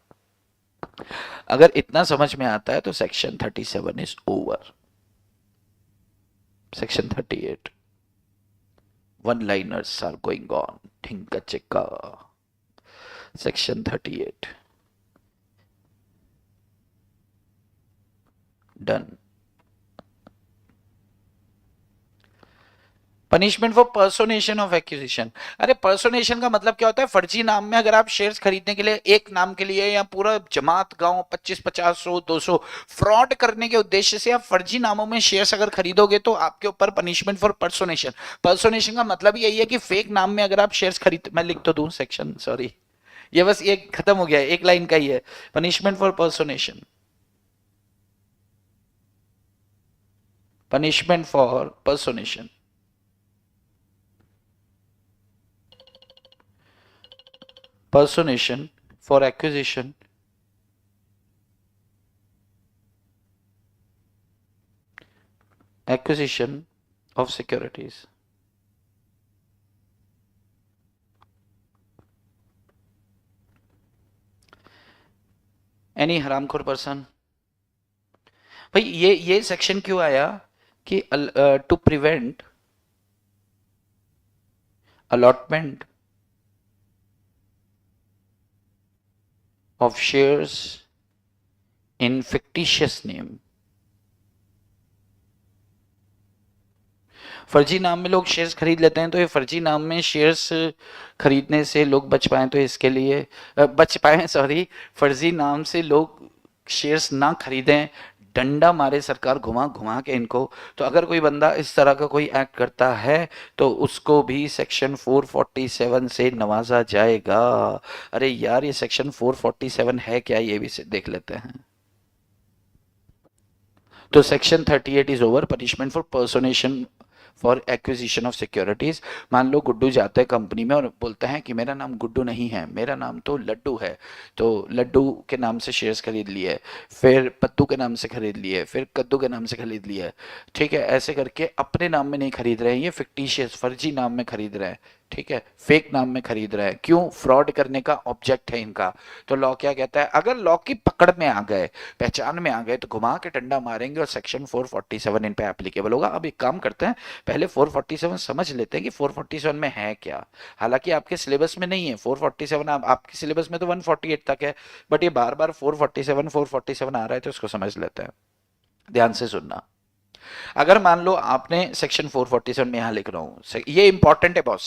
अगर इतना समझ में आता है तो section 37 is over. Section 38, one liners are going on. Tinka chicka. Section 38. Done. Punishment for personation of acquisition. अरे पर्सोनेशन का मतलब क्या होता है, फर्जी नाम में अगर आप शेयर्स खरीदने के लिए, एक नाम के लिए या पूरा जमात गांव 25, 50, 100, 200 फ्रॉड करने के उद्देश्य से आप फर्जी नामों में शेयर्स अगर खरीदोगे तो आपके ऊपर पनिशमेंट फॉर पर्सोनेशन। पर्सोनेशन का मतलब यही है कि फेक नाम में अगर आप शेयर्स खरीद, मैं लिख तो दूं सेक्शन, सॉरी ये बस ये खत्म हो गया, एक लाइन का ही है। Punishment for personation, punishment for personation, personation for acquisition of securities। Any हरामखोर पर्सन। भाई ये सेक्शन क्यों आया कि to prevent allotment of shares in fictitious name। फर्जी नाम में लोग शेयर्स खरीद लेते हैं, तो ये फर्जी नाम में शेयर्स खरीदने से लोग बच पाए, तो इसके लिए बच पाए, सॉरी, फर्जी नाम से लोग शेयर्स ना खरीदें, डंडा मारे सरकार घुमा घुमा के इनको। तो अगर कोई बंदा इस तरह का कोई एक्ट करता है तो उसको भी सेक्शन 447 से नवाजा जाएगा। अरे यार ये सेक्शन 447 है क्या, ये भी देख लेते हैं। तो section 38 is over. Punishment for personation for acquisition of securities. मान लो गुड्डू जाता है कंपनी में और बोलता है कि मेरा नाम गुड्डू नहीं है, मेरा नाम तो लड्डू है, तो लड्डू के नाम से शेयर्स खरीद लिए, फिर पत्तू के नाम से खरीद लिए, फिर कद्दू के नाम से खरीद लिए, ठीक है, ऐसे करके अपने नाम में नहीं खरीद रहे हैं, ये फिक्टिशियस फर्जी नाम में खरीद रहे हैं, ठीक है, फेक नाम में खरीद रहे हैं। क्यों? फ्रॉड करने का ऑब्जेक्ट है इनका। तो लॉ क्या कहता है, अगर लॉ की पकड़ में आ गए, पहचान में आ गए, तो घुमा के डंडा मारेंगे और सेक्शन 447 इन पे एप्लीकेबल होगा। अब एक काम करते हैं, पहले 447 समझ लेते हैं कि 447 में है क्या। हालांकि आपके सिलेबस में नहीं है 447, आपके सिलेबस में तो 148 तक है, बट ये बार बार 447 आ रहा है, तो इसको समझ लेते हैं। ध्यान से सुनना। अगर मान लो आपने सेक्शन 447 में यहां लिख रहा हूं, ये इंपॉर्टेंट है बॉस,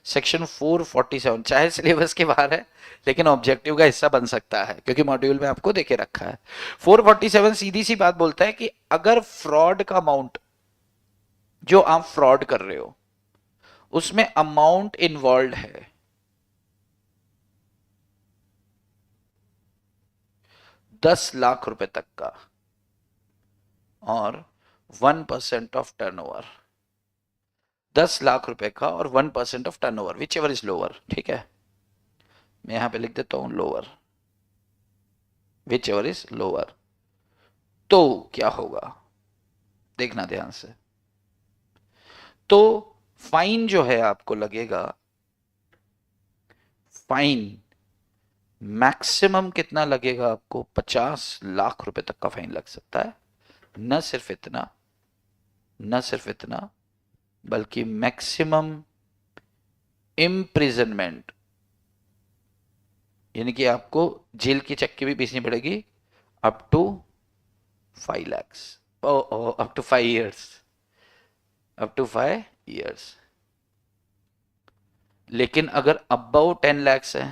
सेक्शन 447 चाहे सिलेबस के बाहर है लेकिन ऑब्जेक्टिव का हिस्सा बन सकता है, क्योंकि मॉड्यूल में आपको देके रखा है। 447 सीधी सी बात बोलता है कि अगर फ्रॉड का अमाउंट, जो आप फ्रॉड कर रहे हो उसमें अमाउंट इन्वॉल्व है 10 लाख रुपए तक का और 1% ऑफ टर्नओवर, 10 लाख रुपए का और 1% of turnover, which ever is lower, ठीक है, मैं यहां पे लिख देता हूं lower, which ever is lower, तो क्या होगा देखना ध्यान से। तो फाइन जो है आपको लगेगा, फाइन मैक्सिमम कितना लगेगा आपको, 50 लाख रुपए तक का फाइन लग सकता है। न सिर्फ इतना, न सिर्फ इतना, बल्कि मैक्सिमम इम्प्रिजनमेंट, यानी कि आपको जेल की चक्की भी पीसनी पड़ेगी, up to 5 lakhs, up to 5 years, up to 5 years। लेकिन अगर अबाउ 10 lakhs है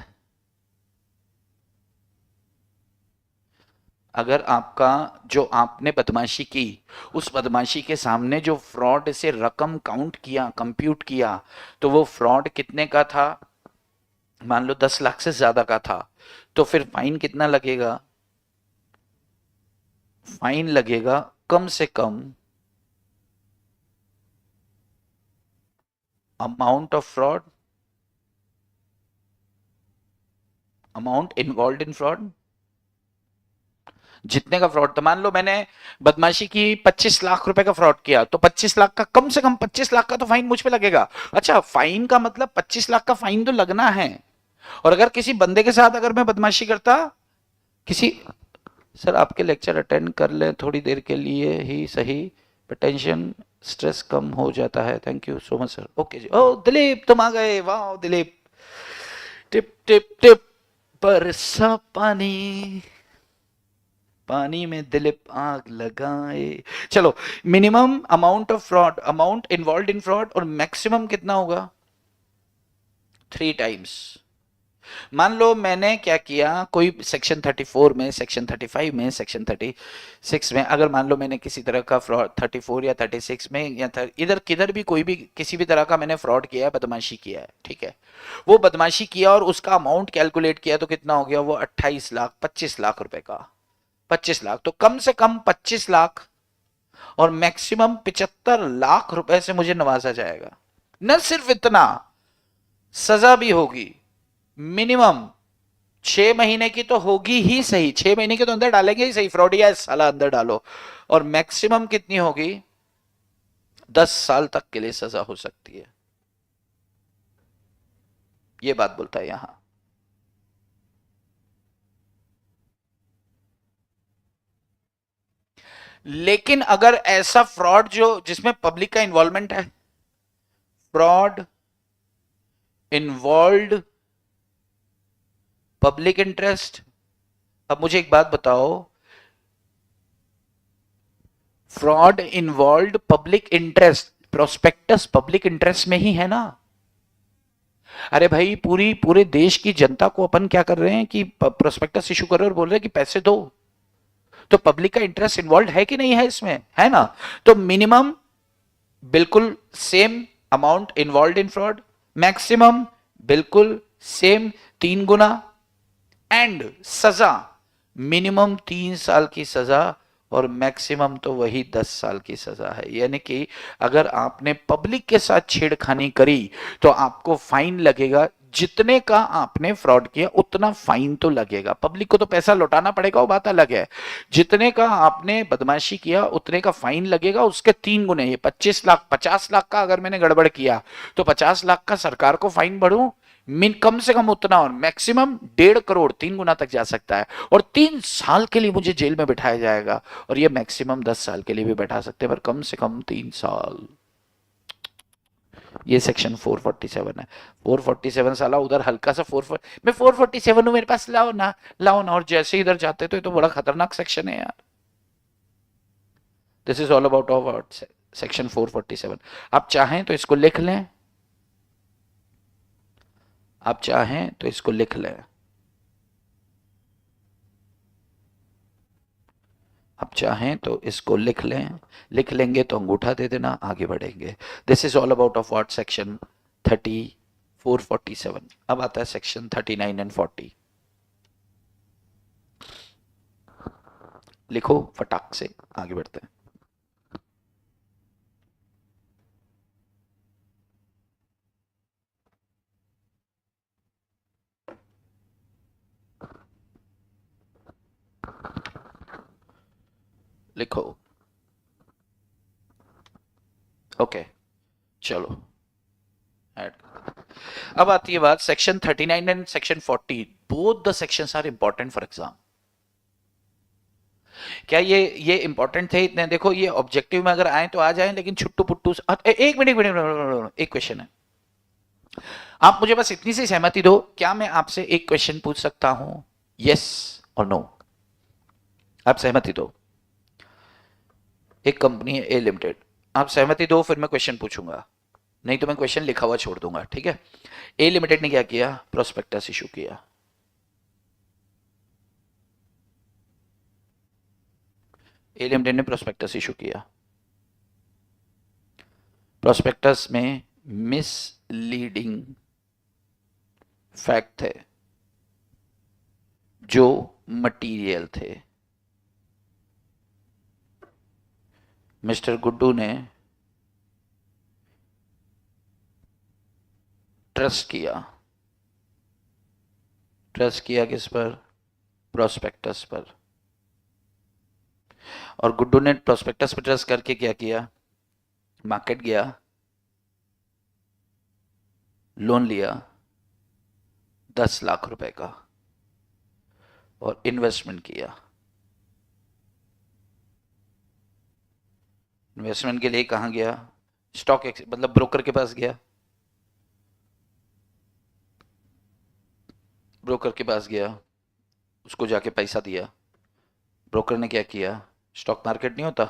अगर आपका जो आपने बदमाशी की, उस बदमाशी के सामने जो फ्रॉड से रकम काउंट किया, कंप्यूट किया, तो वो फ्रॉड कितने का था? मान लो 10 लाख से ज्यादा का था, तो फिर फाइन कितना लगेगा? फाइन लगेगा कम से कम amount of fraud, amount involve in fraud, जितने का फ्रॉड था। मान लो मैंने बदमाशी की 25 लाख रुपए का फ्रॉड किया, तो 25 लाख का, कम से कम 25 लाख का तो फाइन मुझ पे लगेगा। अच्छा, फाइन का मतलब 25 लाख का फाइन तो लगना है। और अगर किसी बंदे के साथ अगर मैं बदमाशी करता, किसी, सर आपके लेक्चर अटेंड कर ले थोड़ी देर के लिए ही सही, टेंशन स्ट्रेस कम हो जाता है। Thank you so much sir. Okay जी। ओ दिलीप तुम आ गए, वाह दिलीप। टिप टिप टिप बरसा पानी, पानी में दिलीप आग लगाए। चलो, minimum amount of fraud, amount involve in fraud, और मैक्सिमम कितना होगा? 3 टाइम्स। मान लो मैंने क्या किया, कोई सेक्शन 34 में, सेक्शन 35 में, सेक्शन 36 में, अगर मान लो मैंने किसी तरह का फ्रॉड 34 या 36 में या इधर किधर भी कोई भी किसी भी तरह का मैंने फ्रॉड किया है, बदमाशी किया है, ठीक है, वो बदमाशी किया और उसका अमाउंट कैलकुलेट किया, तो कितना हो गया वो? 28 लाख, 25 लाख रुपए का। 25 लाख, तो कम से कम 25 लाख और मैक्सिमम 75 लाख रुपए से मुझे नवाजा जाएगा। न सिर्फ इतना, सजा भी होगी। मिनिमम 6 महीने की तो होगी ही सही, 6 महीने के तो अंदर डालेंगे ही सही, फ्रॉडिया साला अंदर डालो। और मैक्सिमम कितनी होगी? 10 साल तक के लिए सजा हो सकती है। ये बात बोलता है यहां। लेकिन अगर ऐसा फ्रॉड जो जिसमें पब्लिक का इन्वॉल्वमेंट है, फ्रॉड इन्वॉल्व पब्लिक इंटरेस्ट। अब मुझे एक बात बताओ, fraud involve public interest, prospectus public interest में ही है ना? अरे भाई, पूरी पूरे देश की जनता को अपन क्या कर रहे हैं कि प्रोस्पेक्टस इशू कर रहे हैं और बोल रहे हैं कि पैसे दो, तो पब्लिक का इंटरेस्ट इन्वॉल्व है कि नहीं है इसमें? है ना? तो मिनिमम बिल्कुल same amount involve in fraud, maximum बिल्कुल सेम 3 गुना, एंड सजा मिनिमम 3 साल की सजा और मैक्सिमम तो वही 10 साल की सजा है। यानी कि अगर आपने पब्लिक के साथ छेड़खानी करी तो आपको फाइन लगेगा, जितने का आपने फ्रॉड किया उतना फाइन तो लगेगा। पब्लिक को तो पैसा लौटाना पड़ेगा, वो बात अलग है। जितने का आपने बदमाशी किया उतने का फाइन लगेगा, उसके 3 गुने। ये 25 लाख, 50 लाख का अगर मैंने गड़बड़ किया तो 50 लाख का सरकार को फाइन भरूं, मिन कम से कम उतना, और मैक्सिमम 1.5 करोड़, 3 गुना तक जा सकता है। और 3 साल के लिए मुझे जेल में बिठाया जाएगा, और ये मैक्सिमम 10 साल के लिए भी बैठा सकते हैं, पर कम से कम 3 साल। ये सेक्शन 447 है। 447 साला उधर हल्का सा मैं 447 हूं, मेरे पास लाओ ना, लाओ ना, और जैसे इधर जाते तो ये तो बड़ा खतरनाक सेक्शन है यार। This is all about section 447। आप चाहें तो इसको लिख लें, आप चाहें तो इसको लिख लें, आप चाहें तो इसको लिख लें, लिख लेंगे तो अंगूठा दे देना, आगे बढ़ेंगे। This is all about of what section 447। अब आता है सेक्शन 39 एंड 40। लिखो फटाक से, आगे बढ़ते हैं। लिखो। ओके, चलो ऐड। अब आती है बात section 39 and section 40। Both the sections are important for exam. क्या ये इंपॉर्टेंट थे इतने? देखो, ये ऑब्जेक्टिव में अगर आए तो आ जाए, लेकिन छुट्टू पुट्टू एक मिनट, एक क्वेश्चन है। आप मुझे बस इतनी सी सहमति दो, क्या मैं आपसे एक क्वेश्चन पूछ सकता हूं? यस और नो, आप सहमति दो। एक कंपनी है ए लिमिटेड, आप सहमति दो, फिर मैं क्वेश्चन पूछूंगा, नहीं तो मैं क्वेश्चन लिखा हुआ छोड़ दूंगा, ठीक है? ए लिमिटेड ने क्या किया? प्रोस्पेक्टस इशू किया। ए लिमिटेड ने प्रोस्पेक्टस इशू किया। प्रोस्पेक्टस में मिसलीडिंग फैक्ट थे जो मटीरियल थे। मिस्टर गुड्डू ने ट्रस्ट किया किस पर? प्रोस्पेक्टस पर। और गुड्डू ने प्रोस्पेक्टस पर ट्रस्ट करके क्या किया? मार्केट गया, लोन लिया 10 लाख रुपए का और इन्वेस्टमेंट किया। इन्वेस्टमेंट के लिए कहां गया? स्टॉक एक्सचेंज, मतलब ब्रोकर के पास गया। ब्रोकर के पास गया, उसको जाके पैसा दिया। ब्रोकर ने क्या किया? स्टॉक मार्केट नहीं होता,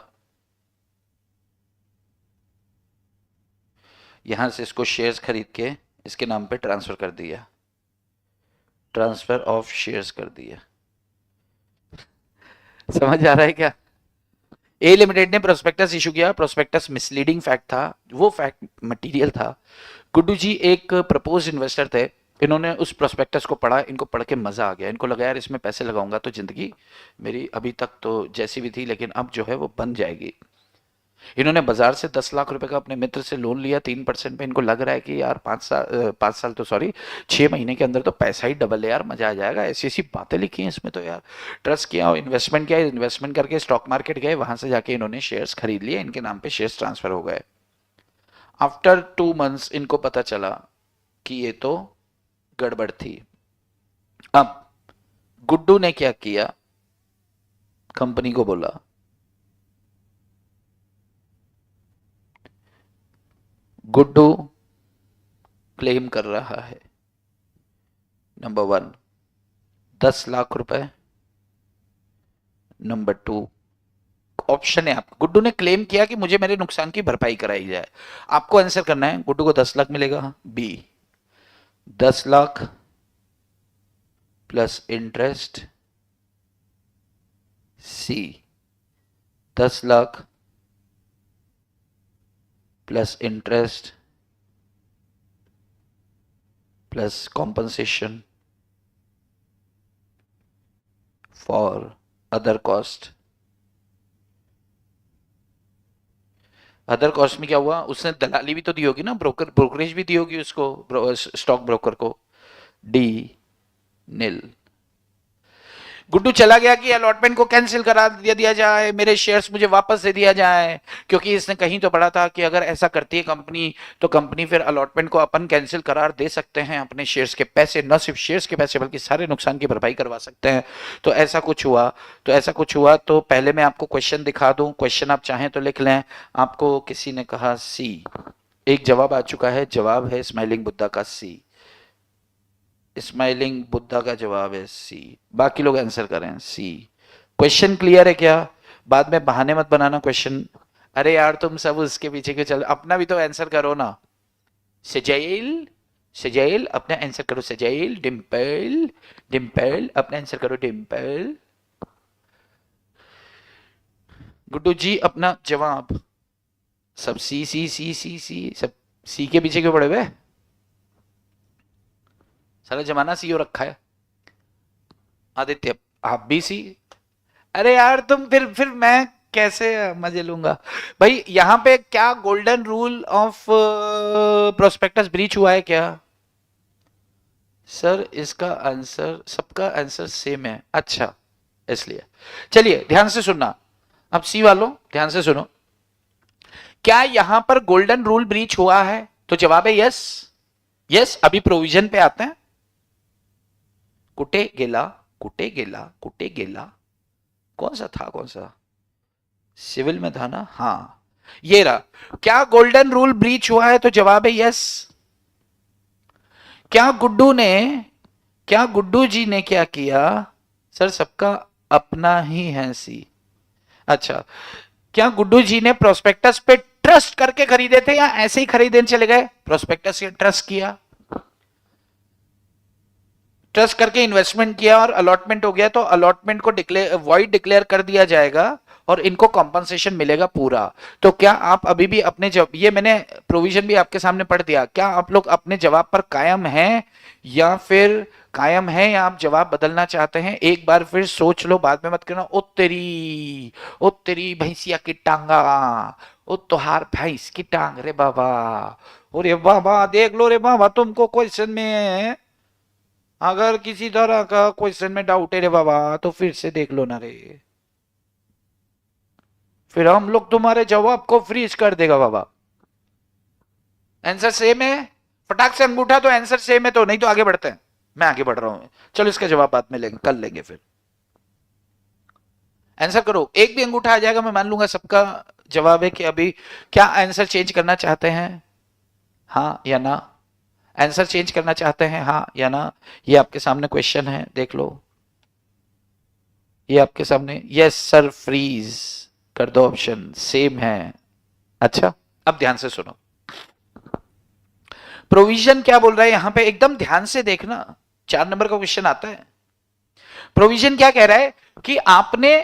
यहां से इसको शेयर्स खरीद के इसके नाम पे ट्रांसफर कर दिया, ट्रांसफर ऑफ शेयर्स कर दिया। समझ आ रहा है क्या? ए लिमिटेड ने प्रोस्पेक्टस इशू किया, प्रोस्पेक्टस मिसलीडिंग फैक्ट था, वो फैक्ट मटेरियल था। गुड्डू जी एक प्रपोज इन्वेस्टर थे, इन्होंने उस प्रोस्पेक्टस को पढ़ा, इनको पढ़ के मजा आ गया, इनको लगा यार इसमें पैसे लगाऊंगा तो जिंदगी मेरी अभी तक तो जैसी भी थी लेकिन अब जो है वो बन जाएगी। इन्होंने बाजार से 10 लाख रुपए का अपने मित्र से लोन लिया 3% पे। इनको लग रहा है कि यार 5 साल तो सॉरी 6 महीने के अंदर तो पैसा ही डबल है यार, मजा आ जाएगा। ऐसी ऐसी बातें लिखी हैं इसमें तो यार। ट्रस्ट किया और इन्वेस्टमेंट किया, इन्वेस्टमेंट करके स्टॉक मार्केट गए, वहां से जाके इन्होंने शेयर्स खरीद लिए, इनके नाम पे शेयर्स ट्रांसफर हो गए। आफ्टर 2 मंथ्स इनको पता चला कि ये तो गड़बड़ थी। अब गुड्डू ने क्या किया? कंपनी को बोला गुड्डू क्लेम कर रहा है नंबर 1 10 लाख रुपए, नंबर 2 ऑप्शन है आपका। गुड्डू ने क्लेम किया कि मुझे मेरे नुकसान की भरपाई कराई जाए। आपको आंसर करना है, गुड्डू को 10 लाख मिलेगा, B 10 lakh plus interest, C 10 lakh plus interest plus compensation for other cost. Other cost में क्या हुआ? उसने दलाली भी तो दी होगी ना, ब्रोकरेज भी दी होगी उसको, स्टॉक ब्रोकर को। डी नील। गुड्डू चला गया कि अलॉटमेंट को कैंसिल करा दिया जाए, मेरे शेयर्स मुझे वापस दे दिया जाए, क्योंकि इसने कहीं तो पढ़ा था कि अगर ऐसा करती है कंपनी तो कंपनी फिर अलॉटमेंट को अपन कैंसिल करार दे सकते हैं, अपने शेयर्स के पैसे, न सिर्फ शेयर्स के पैसे बल्कि सारे नुकसान की भरपाई करवा सकते हैं। तो ऐसा कुछ हुआ। तो पहले मैं आपको क्वेश्चन दिखा दूं, क्वेश्चन आप चाहें तो लिख लें। आपको किसी ने कहा सी, एक जवाब आ चुका है, जवाब है स्माइलिंग बुद्धा का सी। स्माइलिंग बुद्धा का जवाब है सी। बाकी लोग आंसर करें सी। क्वेश्चन क्लियर है क्या? बाद में बहाने मत बनाना क्वेश्चन, अरे यार तुम सब उसके पीछे क्यों चल, अपना भी तो आंसर करो ना। सजैल अपना आंसर करो, सजैल। डिम्पल अपना आंसर करो, डिम्पल। गुड्डू जी अपना जवाब। सब सी सी सी सी सी, सब सी के पीछे क्यों पड़े हुए? सारा जमाना सी हो रखा है। आदित्य आप भी सी। अरे यार तुम फिर मैं कैसे मजे लूंगा भाई? यहां पे क्या golden rule of prospectus breach हुआ है क्या? सर इसका आंसर, सबका आंसर सेम है। अच्छा इसलिए चलिए ध्यान से सुनना। अब सी वालों ध्यान से सुनो, क्या यहां पर गोल्डन रूल ब्रीच हुआ है? तो जवाब है यस। यस। अभी प्रोविजन पे आते हैं। कुटे गेला कौन सा था, कौन सा सिविल में था ना? हाँ ये रहा। क्या गोल्डन रूल ब्रीच हुआ है? तो जवाब है यस। क्या गुड्डू जी ने क्या किया? सर सबका अपना ही है सी। अच्छा, क्या गुड्डू जी ने प्रोस्पेक्टस पे ट्रस्ट करके खरीदे थे या ऐसे ही खरीदने चले गए? प्रोस्पेक्टस से ट्रस्ट किया, ट्रस्ट करके इन्वेस्टमेंट किया और अलॉटमेंट हो गया, तो अलॉटमेंट को वॉइड डिक्लेयर कर दिया जाएगा और इनको कॉम्पनसेशन मिलेगा पूरा। तो क्या आप अभी भी अपने जवाब, ये मैंने प्रोविजन भी आपके सामने पढ़ दिया, क्या आप लोग अपने जवाब पर कायम हैं या फिर कायम है या आप जवाब बदलना चाहते हैं? एक बार फिर सोच लो, बाद में मत करना ओ तेरी भैंसिया की टांगा, ओ तोहार भैंस की टांग रे बाबा, अरे बाबा देख लो रे बाबा, तुमको क्वेश्चन में अगर किसी तरह का क्वेश्चन में डाउट है रे बाबा तो फिर से देख लो ना रे, फिर हम लोग तुम्हारे जवाब को फ्रीज कर देगा बाबा। आंसर सेम है, फटाक से अंगूठा तो आंसर सेम है, तो नहीं तो आगे बढ़ते हैं। मैं आगे बढ़ रहा हूं, चलो इसका जवाब बाद में लेंगे, कल लेंगे। फिर आंसर करो, एक भी अंगूठा आ जाएगा मैं मान लूंगा सबका जवाब है कि अभी क्या आंसर चेंज करना चाहते हैं, हाँ या ना? आंसर चेंज करना चाहते हैं, हाँ या ना? ये आपके सामने क्वेश्चन है, देख लो, ये आपके सामने। यस सर फ्रीज कर दो, ऑप्शन सेम है। अच्छा अब ध्यान से सुनो, प्रोविजन क्या बोल रहा है यहां पे, एकदम ध्यान से देखना, 4 नंबर का क्वेश्चन आता है। प्रोविजन क्या कह रहा है कि आपने,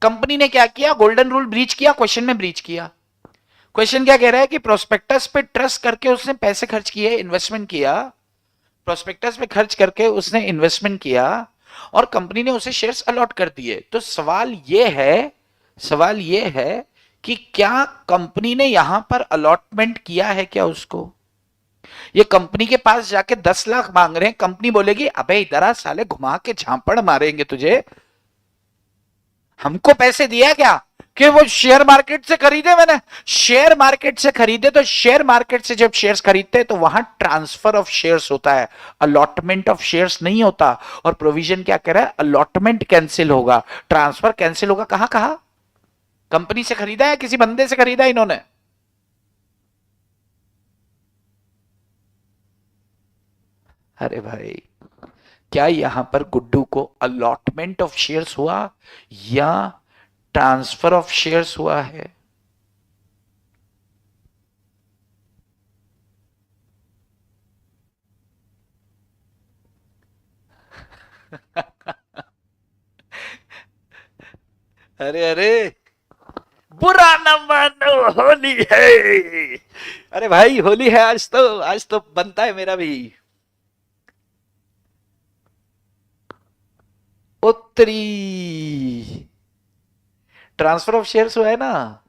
कंपनी ने क्या किया, गोल्डन रूल ब्रीच किया, क्वेश्चन में ब्रीच किया। क्वेश्चन क्या कह रहा है कि प्रोस्पेक्टस पे ट्रस्ट करके उसने पैसे खर्च किए, इन्वेस्टमेंट किया, प्रोस्पेक्टस पे खर्च करके उसने इन्वेस्टमेंट किया और कंपनी ने उसे शेयर्स अलॉट कर दिए। तो सवाल यह है कि क्या कंपनी ने यहां पर अलॉटमेंट किया है क्या उसको? ये कंपनी के पास जाके 10 लाख मांग रहे हैं, कंपनी बोलेगी अबे इधर आ साले, घुमा के झांपड़ मारेंगे तुझे, हमको पैसे दिया क्या कि वो शेयर मार्केट से खरीदे? मैंने शेयर मार्केट से खरीदे, तो शेयर मार्केट से जब शेयर्स खरीदते हैं तो वहां ट्रांसफर ऑफ शेयर्स होता है, अलॉटमेंट ऑफ शेयर्स नहीं होता। और प्रोविजन क्या कह रहा है, अलॉटमेंट कैंसिल होगा, ट्रांसफर कैंसिल होगा। कहां कहा? कंपनी से खरीदा है, किसी बंदे से खरीदा इन्होंने? अरे भाई, क्या यहां पर गुड्डू को अलॉटमेंट ऑफ शेयर्स हुआ या ट्रांसफर ऑफ शेयर्स हुआ है? अरे अरे, बुरा न मानो होली है। अरे भाई होली है आज, तो आज तो बनता है मेरा भी। उत्तरी ट्रांसफर ऑफ शेयर्स हुआ है ना,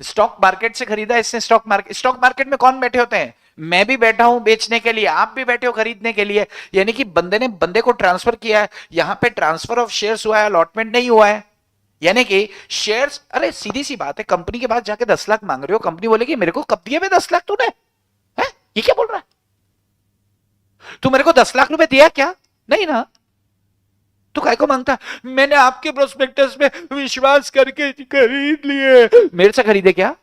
स्टॉक मार्केट से खरीदा इसने। स्टॉक मार्केट में कौन बैठे होते हैं? मैं भी बैठा हूं बेचने के लिए, आप भी बैठे हो खरीदने के लिए, यानी कि बंदे ने बंदे को ट्रांसफर किया है। यहां पे ट्रांसफर ऑफ शेयर्स हुआ है, अलॉटमेंट नहीं हुआ है। यानी कि शेयर्स, अरे सीधी सी बात है, कंपनी के पास जाके 10 लाख मांग रहे हो, कंपनी बोलेगी मेरे को कब दिए 10 लाख तूने, है ये क्या बोल रहा है, तू मेरे को 10 लाख रुपए दिया क्या? नहीं ना, तो काय को मांगता? मैंने आपके प्रोस्पेक्टस में विश्वास करके खरीद लिए। मेरे से खरीदे क्या?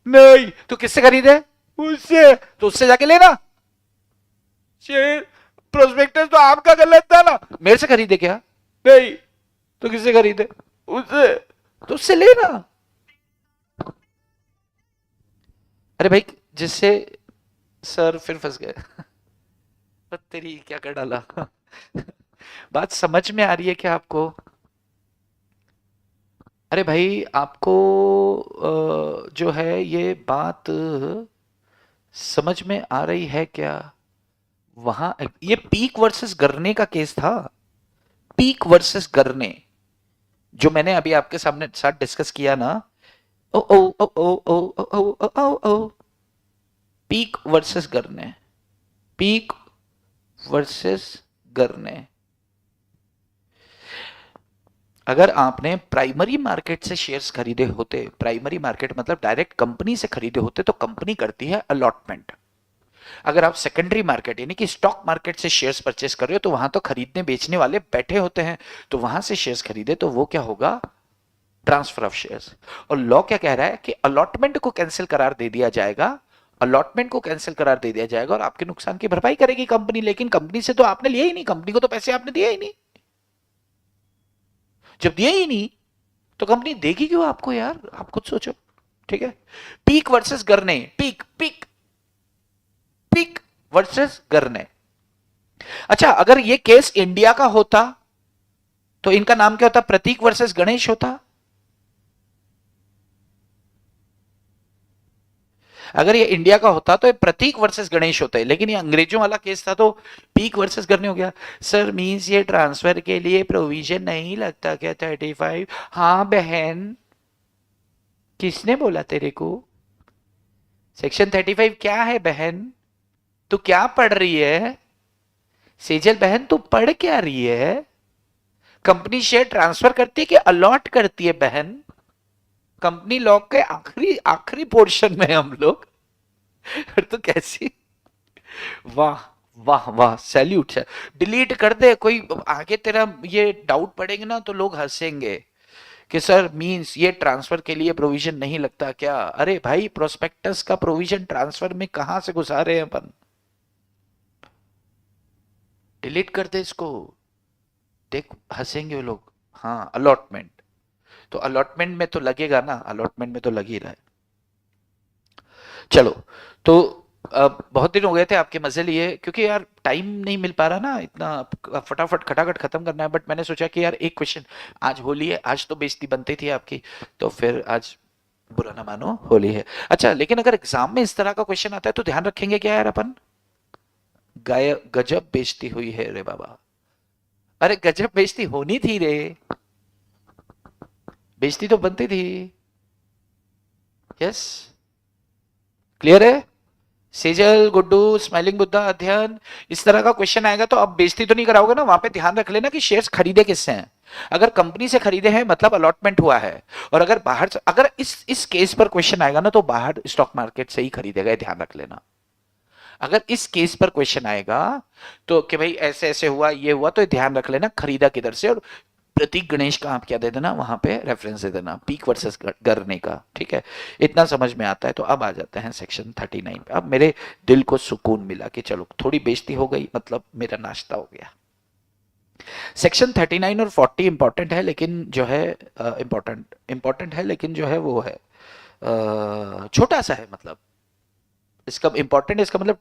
नहीं। तो किससे खरीदे? उससे। तो उससे जाके लेना, शेयर प्रोस्पेक्टस तो आपका गलत था ना। मेरे से खरीदे क्या? नहीं। तो किससे खरीदे? उससे। तो उससे लेना। अरे भाई जिससे, सर फिर फंस गए। तो तेरी क्या कर डाला। बात समझ में आ रही है क्या आपको? अरे भाई आपको जो है ये बात समझ में आ रही है क्या? वहां ये पीक वर्सेस गरने का केस था, पीक वर्सेस गरने, जो मैंने अभी आपके सामने साथ डिस्कस किया ना। ओ ओ ओ ओ ओ ओ ओ ओ ओ, पीक वर्सेस गरने, पीक वर्सेस गरने। अगर आपने प्राइमरी मार्केट से शेयर्स खरीदे होते, प्राइमरी मार्केट मतलब डायरेक्ट कंपनी से खरीदे होते, तो कंपनी करती है अलॉटमेंट। अगर आप सेकेंडरी मार्केट यानी कि स्टॉक मार्केट से शेयर्स परचेस कर रहे हो, तो वहां तो खरीदने बेचने वाले बैठे होते हैं, तो वहां से शेयर्स खरीदे तो वो क्या होगा, ट्रांसफर ऑफ शेयर्स। और लॉ क्या कह रहा है कि अलॉटमेंट को कैंसिल करार दे दिया जाएगा, अलॉटमेंट को कैंसिल करार दे दिया जाएगा और आपके नुकसान की भरपाई करेगी कंपनी। लेकिन कंपनी से तो आपने लिया ही नहीं, कंपनी को तो पैसे आपने दिए ही नहीं। जब दिए ही नहीं तो कंपनी देगी क्यों आपको यार, आप खुद सोचो। ठीक है, पीक वर्सेस गरने, पीक पीक पीक वर्सेस गरने। अच्छा अगर ये केस इंडिया का होता तो इनका नाम क्या होता, प्रतीक वर्सेस गणेश होता। अगर ये इंडिया का होता तो ये प्रतीक वर्सेस गणेश होता है, लेकिन ये अंग्रेजों वाला केस था तो पीक वर्सेस करने हो गया। सर मींस ये ट्रांसफर के लिए प्रोविजन नहीं लगता क्या 35? हाँ बहन, किसने बोला तेरे को? सेक्शन 35 क्या है बहन? तू क्या पढ़ रही है? सेजल बहन तू पढ़ क्या रही है? कंपनी शेयर ट्रांसफर करती है कि अलॉट करती है बहन? कंपनी लॉ के आखिरी आखिरी पोर्शन में हम लोग। तो कैसी, वाह वाह वाह, सैल्यूट है। डिलीट कर दे, कोई आगे तेरा ये डाउट पड़ेंगे ना तो लोग हंसेंगे कि सर मींस ये ट्रांसफर के लिए प्रोविजन नहीं लगता क्या? अरे भाई प्रोस्पेक्टस का प्रोविजन ट्रांसफर में कहां से घुसा रहे हैं अपन? डिलीट कर दे इसको, देख हंसेंगे वो लोग। हाँ अलॉटमेंट, तो अलॉटमेंट में तो लगेगा ना, अलॉटमेंट में तो लग ही रहा है। चलो, तो बहुत दिन हो गए थे, आपके मजे लिए, क्योंकि यार टाइम नहीं मिल पा रहा ना इतना, फटाफट खटाखट खत्म करना है। बट मैंने सोचा कि यार एक क्वेश्चन, आज होली है, आज तो बेइज्जती बनती थी आपकी, तो फिर आज बुरा ना मानो, होली है। अच्छा, लेकिन अगर एग्जाम में इस तरह का क्वेश्चन आता है तो ध्यान रखेंगे क्या यार अपन? गाय गजब बेइज्जती हुई है रे बाबा। अरे गजब बेइज्जती होनी थी रे, बेइज्जती तो बनती थी। यस, क्लियर है? सेजल, गुड्डू, स्माइलिंग बुद्धा, अध्ययन, इस तरह का क्वेश्चन आएगा तो अब बेइज्जती तो नहीं कराओगे ना? वहां पे ध्यान रख लेना कि शेयर्स खरीदे किससे हैं। अगर कंपनी से खरीदे हैं मतलब अलॉटमेंट हुआ है, और अगर बाहर से, अगर इस केस पर क्वेश्चन आएगा ना तो बाहर स्टॉक मार्केट से ही खरीदेगा, ध्यान रख लेना। अगर इस केस पर क्वेश्चन आएगा तो कि भाई ऐसे ऐसे हुआ, ये हुआ, तो ध्यान रख लेना खरीदा किधर से, और प्रतीक गणेश का आप क्या दे देना वहां पे, रेफरेंस दे देना, पीक वर्सेस गरने का। ठीक है, इतना समझ में आता है। तो अब आ जाते हैं सेक्शन 39 पे। अब मेरे दिल को सुकून मिला कि चलो थोड़ी बेइज्जती हो गई, मतलब मेरा नाश्ता हो गया। सेक्शन 39 और 40 इंपॉर्टेंट है, लेकिन जो है इंपॉर्टेंट है, लेकिन जो है वो है छोटा सा है, मतलब इसका इंपॉर्टेंट है, इसका मतलब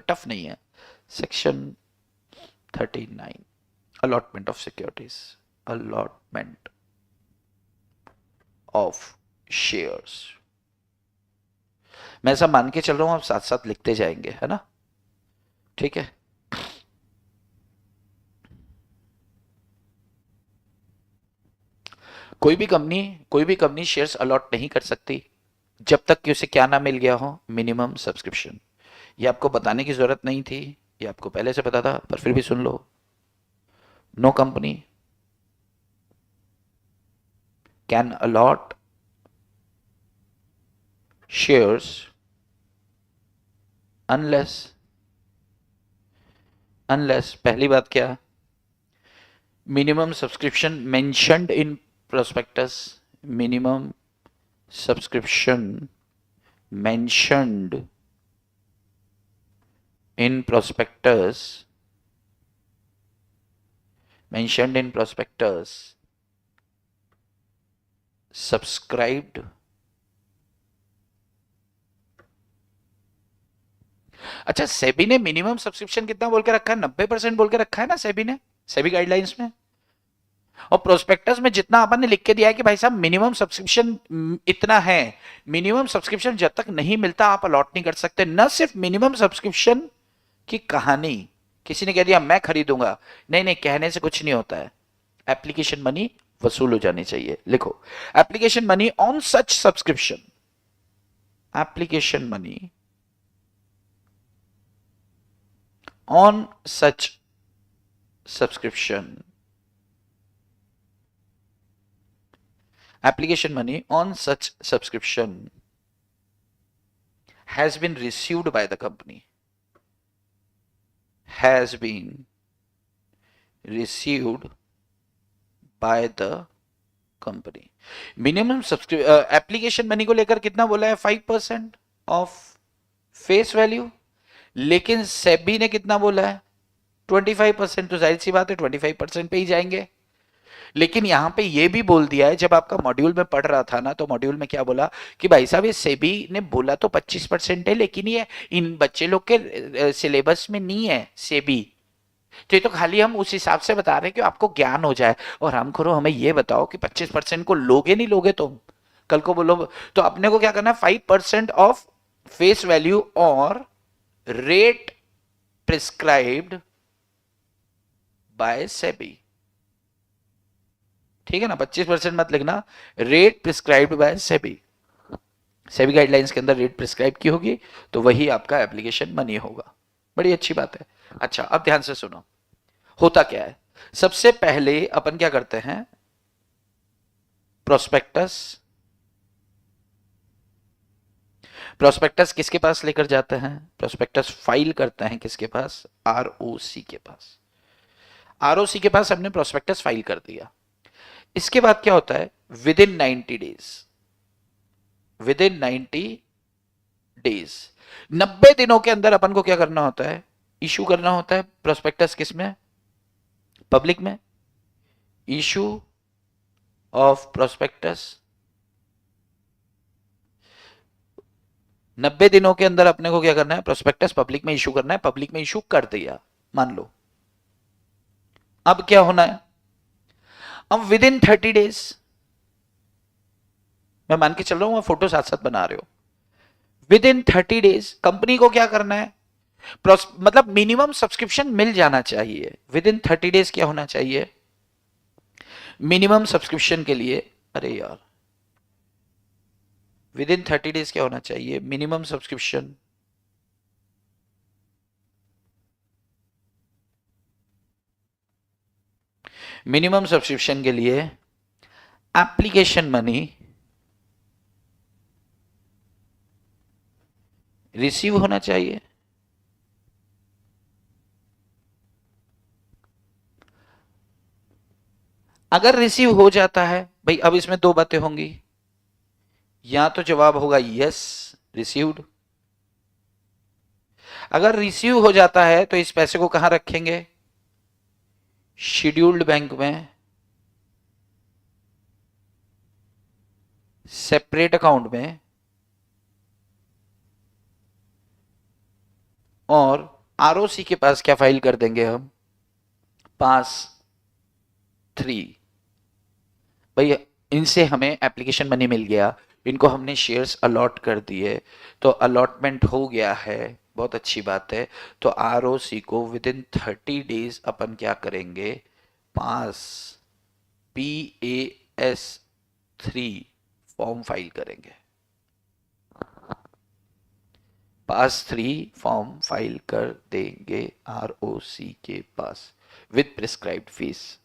टफ नहीं है। Section 39, allotment of securities, allotment of shares। मैं ऐसा मान के चल रहा हूं, आप साथ साथ लिखते जाएंगे, है ना? ठीक है। कोई भी कंपनी शेयर्स अलॉट नहीं कर सकती जब तक कि उसे क्या ना मिल गया हो, मिनिमम सब्सक्रिप्शन। ये आपको बताने की जरूरत नहीं थी, ये आपको पहले से पता था, पर फिर भी सुन लो। No company can allot shares unless पहली बात क्या, minimum subscription mentioned in prospectus, minimum subscription mentioned in prospectus, subscribed. अच्छा, सेबी ने मिनिमम सब्सक्रिप्शन कितना बोल के रखा है? 90% बोल के रखा है ना सेबी ने, सेबी गाइडलाइंस में। और प्रोस्पेक्टस में जितना अपन ने लिख के दिया है कि भाई साहब मिनिमम सब्सक्रिप्शन इतना है, मिनिमम सब्सक्रिप्शन जब तक नहीं मिलता आप अलॉट नहीं कर सकते। न सिर्फ मिनिमम सब्सक्रिप्शन की कहानी, किसी ने कह दिया मैं खरीदूंगा, नहीं नहीं, कहने से कुछ नहीं होता है। एप्लीकेशन मनी वसूल हो जानी चाहिए। लिखो, application money on such subscription, application money on such subscription, application money on such subscription has been received by the company, has been received by the company। Minimum application money को लेकर कितना बोला है? 5% ऑफ फेस वैल्यू, लेकिन सेबी ने कितना बोला है? 25%। तो जाहिर सी बात है 25% पे ही जाएंगे। लेकिन यहां पे ये भी बोल दिया है, जब आपका मॉड्यूल में पढ़ रहा था ना, तो मॉड्यूल में क्या बोला कि भाई साहब ये सेबी ने बोला तो 25% है, लेकिन ये इन बच्चे लोग के सिलेबस में नहीं है सेबी। तो ये तो खाली हम उस हिसाब से बता रहे हैं कि आपको ज्ञान हो जाए। और हम करो, हमें ये बताओ कि 25% को लोगे नहीं लोगे तुम? कल को बोलो तो अपने को क्या करना है? 5% ऑफ फेस वैल्यू और रेट प्रिस्क्राइब्ड बाय सेबी। ठीक है ना, 25% मत लिखना, rate prescribed by SEBI. SEBI guidelines के अंदर रेट प्रिस्क्राइब की होगी तो वही आपका एप्लीकेशन मनी होगा। बड़ी अच्छी बात है। अच्छा, अब ध्यान से सुनो, होता क्या है। सबसे पहले अपन क्या करते हैं, प्रोस्पेक्टस। प्रोस्पेक्टस किसके पास लेकर जाते हैं, प्रोस्पेक्टस फाइल करते हैं किसके पास, आरओसी के पास। आरओसी के पास हमने प्रोस्पेक्टस फाइल कर दिया। इसके बाद क्या होता है, with in 90 days, with in 90 days, 90 दिनों के अंदर अपन को क्या करना होता है, इशू करना होता है प्रोस्पेक्टस। किसमें, पब्लिक में। इशू ऑफ प्रोस्पेक्टस 90 दिनों के अंदर अपने को क्या करना है, प्रोस्पेक्टस पब्लिक में इशू करना है। पब्लिक में इशू कर दिया मान लो, अब क्या होना है, अब विद इन 30 डेज, मैं मान के चल रहा हूं, मैं फोटो साथ साथ बना रहे हो, विद इन 30 डेज कंपनी को क्या करना है, मतलब मिनिमम सब्सक्रिप्शन मिल जाना चाहिए। विद इन 30 डेज क्या होना चाहिए, मिनिमम सब्सक्रिप्शन के लिए, अरे यार, विद इन 30 डेज क्या होना चाहिए, मिनिमम सब्सक्रिप्शन, मिनिमम सब्सक्रिप्शन के लिए एप्लीकेशन मनी रिसीव होना चाहिए। अगर रिसीव हो जाता है भाई, अब इसमें दो बातें होंगी, या तो जवाब होगा यस रिसीव्ड। अगर रिसीव हो जाता है तो इस पैसे को कहां रखेंगे, शेड्यूल्ड बैंक में, सेपरेट अकाउंट में, और आरओसी के पास क्या फाइल कर देंगे हम, पास 3। भाई इनसे हमें एप्लीकेशन मनी मिल गया, इनको हमने शेयर्स अलॉट कर दिए, तो अलॉटमेंट हो गया है, बहुत अच्छी बात है। तो आरओसी को विद इन 30 डेज अपन क्या करेंगे, पास PAS3 फॉर्म फाइल करेंगे। पास 3 फॉर्म फाइल कर देंगे आरओसी के पास विद प्रिस्क्राइब्ड फीस।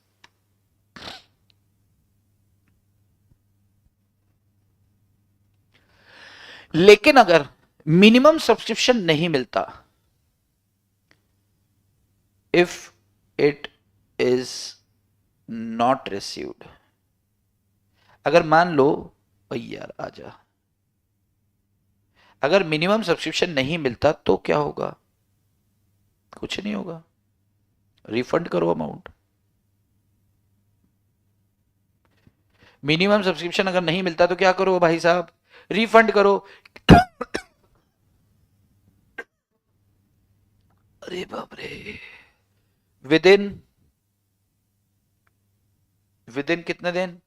लेकिन अगर मिनिमम सब्सक्रिप्शन नहीं मिलता, if it is not received, अगर मान लो भाई यार आजा, अगर मिनिमम सब्सक्रिप्शन नहीं मिलता तो क्या होगा, कुछ नहीं होगा, रिफंड करो अमाउंट। मिनिमम सब्सक्रिप्शन अगर नहीं मिलता तो क्या करो भाई साहब, रिफंड करो। अरे बाप रे, विद इन कितने दिन,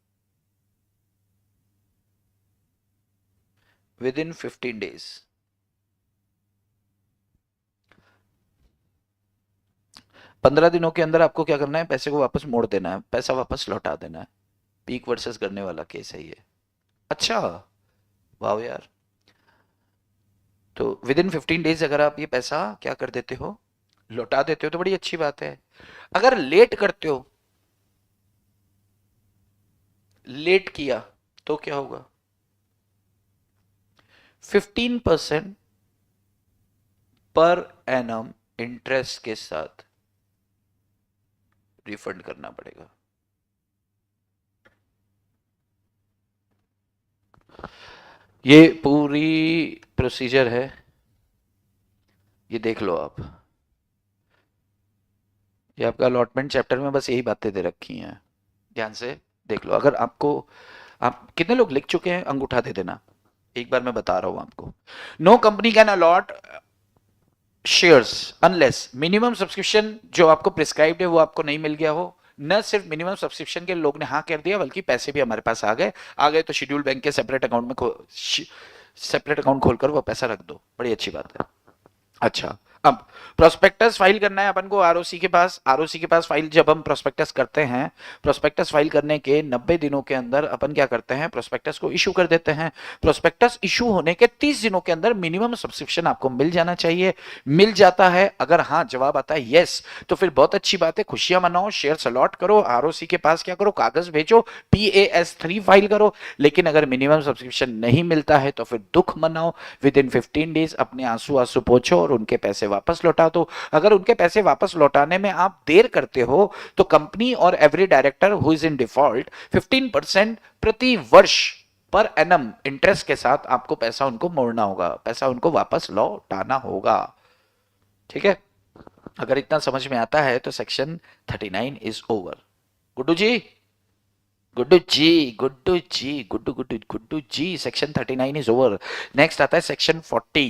विद इन 15 डेज। पंद्रह दिनों के अंदर आपको क्या करना है, पैसे को वापस मोड़ देना है, पैसा वापस लौटा देना है। पीक वर्सेस करने वाला केस है ये। अच्छा, वाह यार। तो विद इन 15 डेज अगर आप ये पैसा क्या कर देते हो, लौटा देते हो, तो बड़ी अच्छी बात है। अगर लेट करते हो, लेट किया तो क्या होगा, 15% पर एनम इंटरेस्ट के साथ रिफंड करना पड़ेगा। ये पूरी प्रोसीजर है, ये देख लो आप, ये आपका अलॉटमेंट चैप्टर में बस यही बातें दे रखी हैं, ध्यान से देख लो। अगर आपको, आप कितने लोग लिख चुके हैं अंगूठा दे देना, एक बार मैं बता रहा हूं आपको। No company can allot shares unless minimum subscription जो आपको प्रिस्क्राइब्ड है वो आपको नहीं मिल गया हो। न सिर्फ मिनिमम सब्सक्रिप्शन के लोग ने हाँ कर दिया, बल्कि पैसे भी हमारे पास आ गए तो शेड्यूल बैंक के सेपरेट अकाउंट में सेपरेट अकाउंट खोलकर वो पैसा रख दो, बड़ी अच्छी बात है। अच्छा, अब प्रोस्पेक्टस फाइल करना है अपन को आरओसी के पास। आरओसी के पास फाइल जब हम प्रोस्पेक्टस करते हैं, प्रोस्पेक्टस फाइल करने के 90 दिनों के अंदर अपन क्या करते हैं, प्रोस्पेक्टस को इशू कर देते हैं। प्रोस्पेक्टस इशू होने के 30 दिनों के अंदर मिनिमम सब्सक्रिप्शन आपको मिल जाना चाहिए। मिल जाता है? अगर हाँ जवाब आता है यस, तो फिर बहुत अच्छी बात है, खुशियां मनाओ, शेयर अलॉट करो, आरओसी के पास क्या करो, कागज भेजो, PAS3 फाइल करो। लेकिन अगर मिनिमम सब्सक्रिप्शन नहीं मिलता है तो फिर दुख मनाओ, विद इन 15 डेज अपने आंसू आंसू पोंछो और उनके पैसे वापस लौटा दो। अगर उनके पैसे वापस लौटाने में आप देर करते हो तो कंपनी और every director who is in default 15% प्रति वर्ष पर एनम इंटरेस्ट के साथ आपको पैसा उनको मोड़ना होगा, पैसा उनको वापस लौटाना होगा। ठीक है, अगर इतना समझ में आता है तो section 39 is over. Guddu ji, Guddu ji, Guddu ji, Guddu Guddu Guddu ji, section 39 is over. Next आता है सेक्शन 40,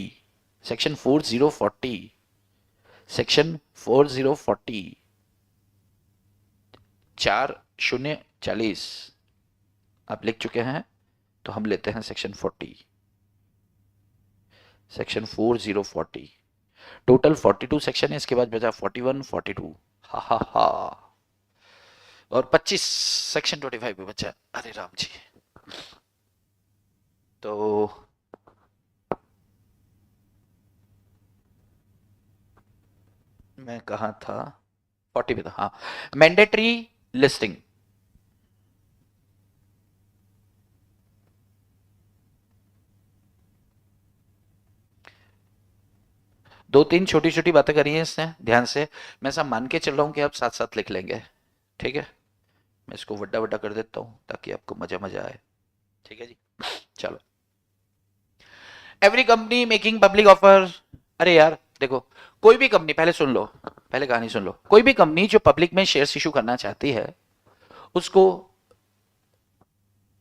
सेक्शन 4040, सेक्शन 4040, 4040 आप लिख चुके हैं, तो हम लेते हैं सेक्शन 40, सेक्शन 4040। टोटल 42 सेक्शन है, इसके बाद बचा 41 42, हा हा हा, और 25 सेक्शन 25 भी बचा। अरे राम जी, तो मैं कहा था, 40 पे था, हाँ। मैंडेटरी लिस्टिंग, दो तीन छोटी छोटी बातें करी हैं इसने, ध्यान से। मैं सब मान के चल रहा हूं कि आप साथ साथ लिख लेंगे। ठीक है, मैं इसको वड्डा वड्डा कर देता हूं ताकि आपको मजा मजा आए। ठीक है जी, चलो। Every company making public offer, अरे यार देखो, कोई भी कंपनी, पहले सुन लो, पहले कहानी सुन लो। कोई भी कंपनी जो पब्लिक में शेयर्स इशू करना चाहती है, उसको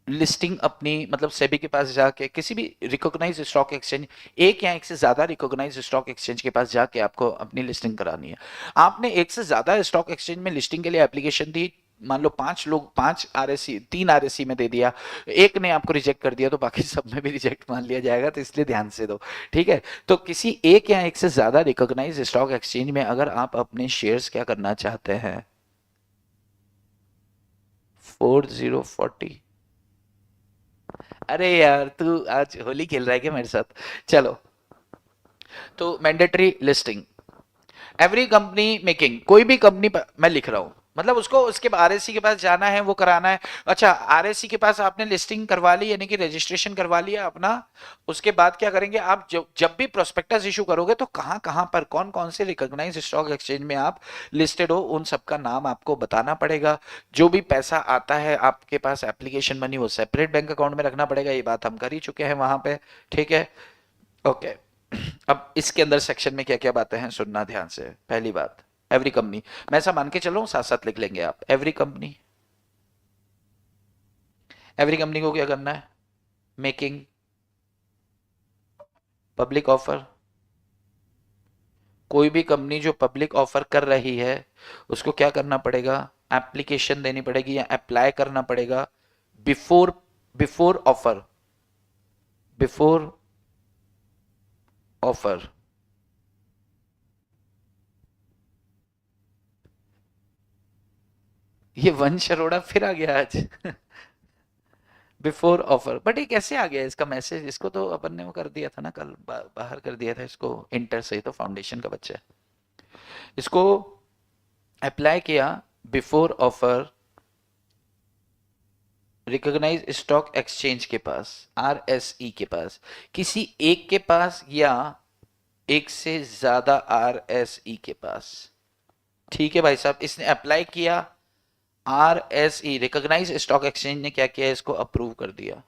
लिस्टिंग अपनी, मतलब सेबी के पास जाके, किसी भी रिकॉग्नाइज स्टॉक एक्सचेंज, एक या एक से ज्यादा रिकॉग्नाइज स्टॉक एक्सचेंज के पास जाके आपको अपनी लिस्टिंग करानी है। आपने एक से ज्यादा स्टॉक एक्सचेंज में लिस्टिंग के लिए एप्लीकेशन दी, मान लो 5 लोग, 5 RSC, 3 RSC में दे दिया, एक ने आपको रिजेक्ट कर दिया तो बाकी सब में भी रिजेक्ट मान लिया जाएगा, तो इसलिए ध्यान से दो। ठीक है, तो किसी एक या एक से ज्यादा रिकॉग्नाइज स्टॉक एक्सचेंज में अगर आप अपने शेयर्स क्या करना चाहते हैं, 4040, अरे यार तू आज होली खेल रहा है क्या मेरे साथ? चलो, तो mandatory listing, every company making, कोई भी कंपनी, मैं लिख रहा हूं, मतलब उसको उसके RSC के पास जाना है, वो कराना है। अच्छा, RSC के पास आपने लिस्टिंग करवा ली, यानी कि रजिस्ट्रेशन करवा लिया अपना। उसके बाद क्या करेंगे आप, जब भी प्रोस्पेक्टस इशू करोगे तो कहां कहां पर, कौन कौन से रिकॉग्नाइज स्टॉक एक्सचेंज में आप लिस्टेड हो, उन सबका नाम आपको बताना पड़ेगा। जो भी पैसा आता है आपके पास एप्लीकेशन मनी, वो सेपरेट बैंक अकाउंट में रखना पड़ेगा, ये बात हम कर ही चुके हैं वहां पे। ठीक है, ओके। अब इसके अंदर सेक्शन में क्या क्या बातें हैं सुनना ध्यान से। पहली बात, एवरी कंपनी, मैं ऐसा मान के चल रहा हूं, साथ साथ लिख लेंगे आप। एवरी कंपनी, एवरी कंपनी को क्या करना है, मेकिंग पब्लिक ऑफर। कोई भी कंपनी जो पब्लिक ऑफर कर रही है उसको क्या करना पड़ेगा, एप्लीकेशन देनी पड़ेगी या अप्लाई करना पड़ेगा before, before offer, before offer. ये वंश अरोड़ा फिर आ गया आज। बिफोर ऑफर, बट ये कैसे आ गया इसका मैसेज? इसको तो अपन ने वो कर दिया था ना कल, बाहर कर दिया था इसको, इंटर से, तो फाउंडेशन का बच्चा है। इसको अप्लाई किया before offer recognised stock exchange के पास, RSE के पास, किसी एक के पास या एक से ज्यादा RSE के पास। ठीक है भाई साहब, इसने अप्लाई किया, RSE रिकॉग्नाइज स्टॉक एक्सचेंज ने क्या किया, इसको अप्रूव कर दिया,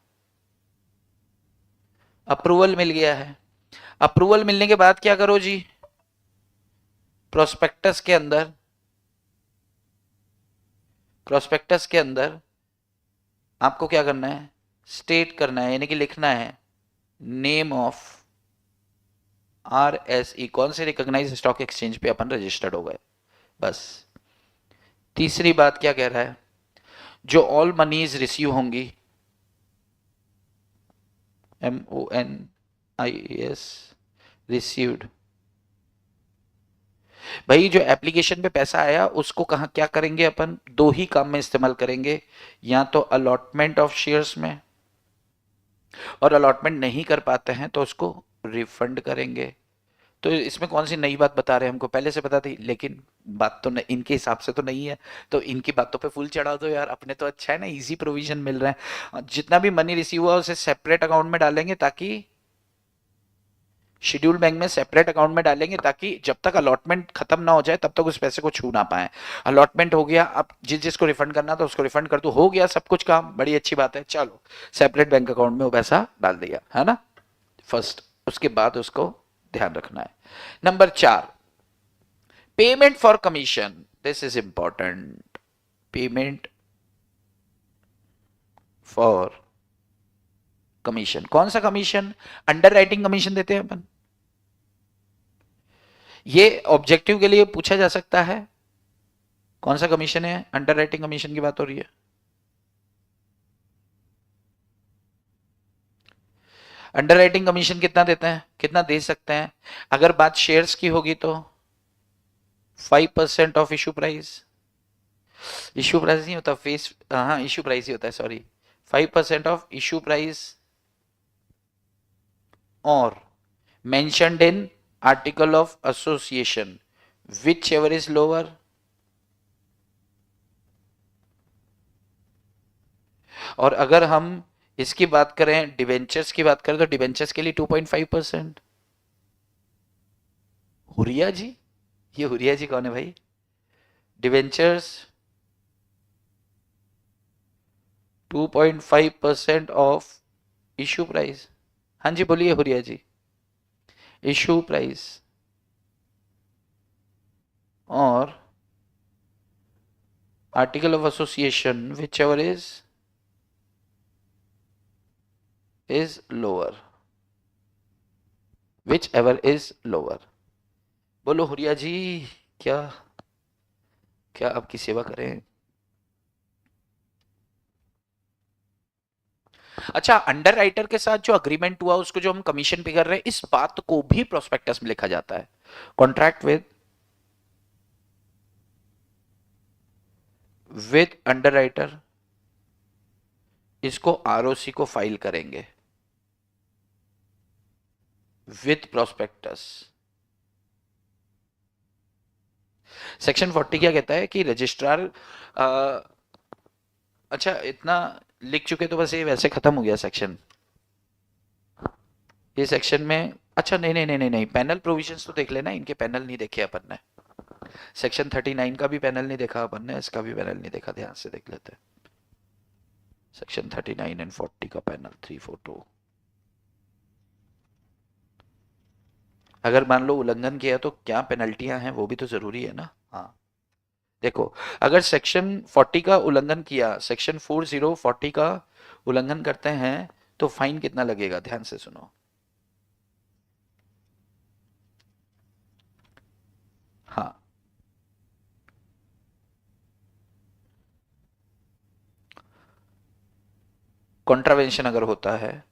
अप्रूवल मिल गया है। अप्रूवल मिलने के बाद क्या करो जी, प्रोस्पेक्टस के अंदर, प्रोस्पेक्टस के अंदर आपको क्या करना है, स्टेट करना है, यानी कि लिखना है नेम ऑफ RSE, कौन से रिकॉग्नाइज स्टॉक एक्सचेंज पे अपन रजिस्टर्ड हो गए, बस। तीसरी बात क्या कह रहा है, जो ऑल मनीज रिसीव होंगी, MONIS रिसीव्ड। भाई जो एप्लीकेशन पे पैसा आया उसको कहाँ क्या करेंगे अपन, दो ही काम में इस्तेमाल करेंगे, या तो अलॉटमेंट ऑफ शेयर्स में, और अलॉटमेंट नहीं कर पाते हैं तो उसको रिफंड करेंगे। तो इसमें कौन सी नई बात बता रहे हैं, हमको पहले से पता थी, लेकिन बात तो इनके हिसाब से तो नहीं है, तो इनकी बातों पे फुल चढ़ा दो यार, अपने तो अच्छा है ना, इजी प्रोविजन मिल रहा है। जितना भी मनी रिसीव हुआ उसे सेपरेट अकाउंट में डालेंगे, ताकि शेड्यूल बैंक में सेपरेट अकाउंट में डालेंगे, ताकि जब तक अलॉटमेंट खत्म ना हो जाए तब तक उस पैसे को छू ना पाए। अलॉटमेंट हो गया, अब जिस जिसको रिफंड करना था उसको रिफंड कर दो, हो गया सब कुछ काम, बड़ी अच्छी बात है, चलो सेपरेट बैंक अकाउंट में वो पैसा डाल दिया है ना, फर्स्ट। उसके बाद उसको ध्यान रखना है। Number 4, payment for commission, this is important. Payment for commission, कौन सा कमीशन, अंडर राइटिंग कमीशन देते हैं अपन, ये ऑब्जेक्टिव के लिए पूछा जा सकता है। कौन सा कमीशन है, अंडर राइटिंग कमीशन की बात हो रही है। अंडर राइटिंग कमीशन कितना देते हैं, कितना दे सकते हैं, अगर बात शेयर्स की होगी तो 5% of issue price, issue price नहीं होता फेस, हाँ इशू प्राइस ही होता है, सॉरी, 5% ऑफ इशू प्राइस, और mentioned in article of association whichever is lower। और अगर हम इसकी बात करें, डिवेंचर्स की बात करें, तो डिवेंचर्स के लिए 2.5%। हुरिया जी, ये हुरिया जी कौन है भाई, डिवेंचर्स 2.5% ऑफ इशू प्राइस, हाँ जी बोलिए हुरिया जी, इशू प्राइस और article of association which ever is lower, which ever is lower. बोलो हुरिया जी, क्या क्या आपकी सेवा करें। अच्छा, अंडर राइटर के साथ जो अग्रीमेंट हुआ उसको जो हम कमीशन पे कर रहे हैं, इस बात को भी प्रोस्पेक्टस में लिखा जाता है। कॉन्ट्रैक्ट विद अंडर राइटर, इसको आरओसी को फाइल करेंगे विद प्रोस्पेक्टस। सेक्शन 40 क्या कहता है कि रजिस्ट्रार, अच्छा इतना लिख चुके तो बस ये वैसे खत्म हो गया सेक्शन, ये सेक्शन में, अच्छा नहीं नहीं नहीं नहीं नहीं, पैनल प्रोविजंस तो देख लेना, इनके पैनल नहीं देखे अपन ने, सेक्शन 39 का भी पैनल नहीं देखा अपन ने, इसका भी पैनल नहीं देखा, ध्यान से देख लेते हैं। सेक्शन 39 एंड 40 का पैनल 342, अगर मान लो उल्लंघन किया तो क्या पेनल्टियां हैं वो भी तो जरूरी है ना। हाँ देखो, अगर सेक्शन 40 का उल्लंघन किया, सेक्शन 40 का उल्लंघन करते हैं तो फाइन कितना लगेगा, ध्यान से सुनो। हाँ, कॉन्ट्रावेंशन अगर होता है,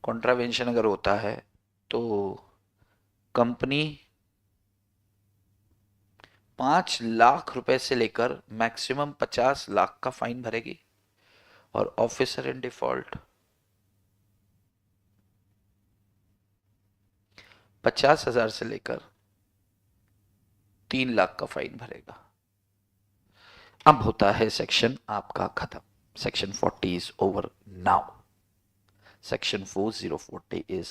कॉन्ट्रावेंशन अगर होता है तो कंपनी 5 लाख रुपए से लेकर मैक्सिमम 50 लाख का फाइन भरेगी, और ऑफिसर इन डिफॉल्ट 50,000 से लेकर 3 लाख का फाइन भरेगा। अब होता है सेक्शन आपका खत्म, section 40 is over now, section 4040 is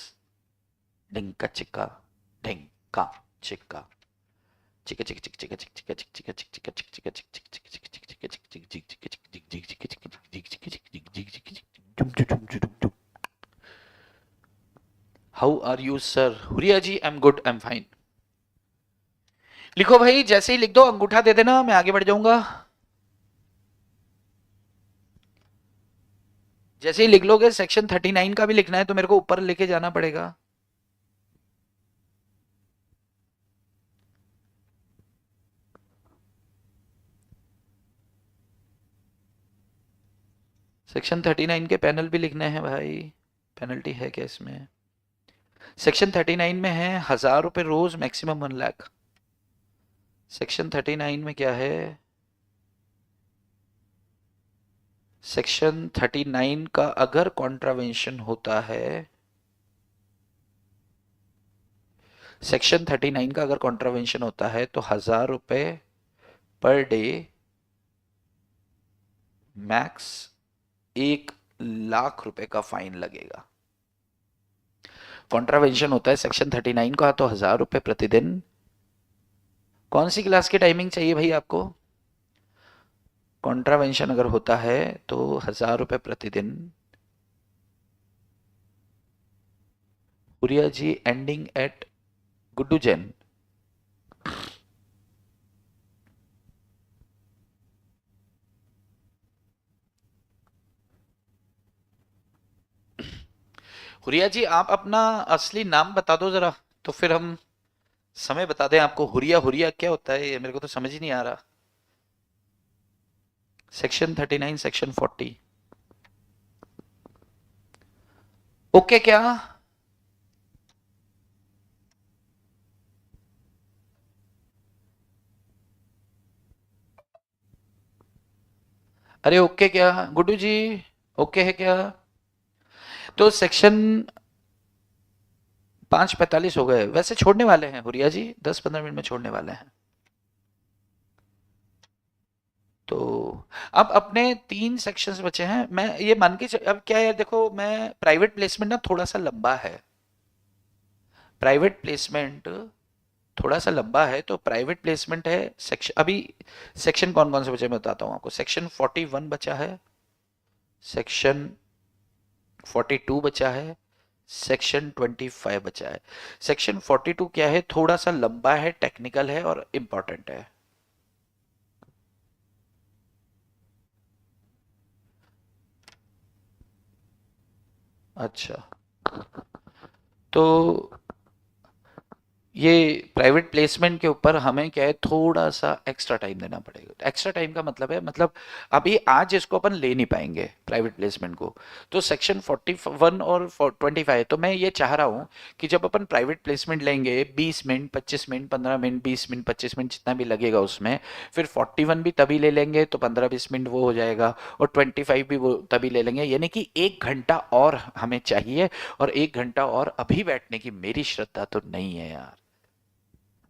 ढिंका चिक्का ढिंका चिक्का चिका चिका चिका चिका चिका चिका चिका चिका चिका चिका चिका चिका चिका। How are you sir, Huriya ji, I am good, I am fine. लिखो भाई, जैसे ही लिख दो अंगूठा दे देना, मैं आगे बढ़ जाऊंगा। जैसे ही लिख लोगे, सेक्शन 39 का भी लिखना है तो मेरे को ऊपर लेके जाना पड़ेगा। सेक्शन 39 के पैनल भी लिखने हैं भाई, पेनल्टी है क्या इसमें? सेक्शन 39 में है 1000 रुपए रोज, मैक्सिमम 1 लाख। सेक्शन 39 में क्या है? सेक्शन 39 का अगर कॉन्ट्रावेंशन होता है, सेक्शन 39 का अगर कॉन्ट्रावेंशन होता है तो 1000 रुपए पर डे, मैक्स 1 लाख रुपए का फाइन लगेगा। कॉन्ट्रावेंशन होता है सेक्शन 39 का तो 1000 रुपए प्रतिदिन। कौन सी क्लास की टाइमिंग चाहिए भाई आपको? कॉन्ट्रावेंशन अगर होता है तो 1000 रुपए प्रतिदिन। पुरिया जी एंडिंग एट गुड्डू जैन। हुरिया जी आप अपना असली नाम बता दो जरा, तो फिर हम समय बता दें आपको। हुरिया हुरिया क्या होता है ये मेरे को तो समझ ही नहीं आ रहा। सेक्शन 39 सेक्शन 40 ओके क्या? अरे ओके क्या गुड्डू जी? ओके है क्या? तो सेक्शन 5:45 हो गए, वैसे छोड़ने वाले हैं हुरिया जी, 10-15 मिनट में छोड़ने वाले हैं। तो अब अपने 3 सेक्शंस बचे हैं। मैं ये मान के अब क्या है, देखो मैं प्राइवेट प्लेसमेंट ना थोड़ा सा लंबा है, प्राइवेट प्लेसमेंट थोड़ा सा लंबा है, तो प्राइवेट प्लेसमेंट है सेक्शन। अभी सेक्शन कौन कौन से बचे मैं बताता हूँ आपको। सेक्शन 41 बचा है, सेक्शन 42 बचा है, सेक्शन 25 बचा है। सेक्शन 42 क्या है, थोड़ा सा लंबा है, टेक्निकल है और इंपॉर्टेंट है। अच्छा, तो ये प्राइवेट प्लेसमेंट के ऊपर हमें क्या है, थोड़ा सा एक्स्ट्रा टाइम देना पड़ेगा। एक्स्ट्रा टाइम का मतलब है, मतलब अभी आज इसको अपन ले नहीं पाएंगे प्राइवेट प्लेसमेंट को। तो सेक्शन 41 और 25, तो मैं ये चाह रहा हूँ कि जब अपन प्राइवेट प्लेसमेंट लेंगे 20 minute 25 minute 15 minute 20 minute 25 minute जितना भी लगेगा उसमें, फिर 41 भी तभी ले लेंगे तो 15-20 मिनट वो हो जाएगा, और 25 भी वो तभी ले लेंगे, यानी कि 1 घंटा और हमें चाहिए। और 1 घंटा और अभी बैठने की मेरी श्रद्धा तो नहीं है यार।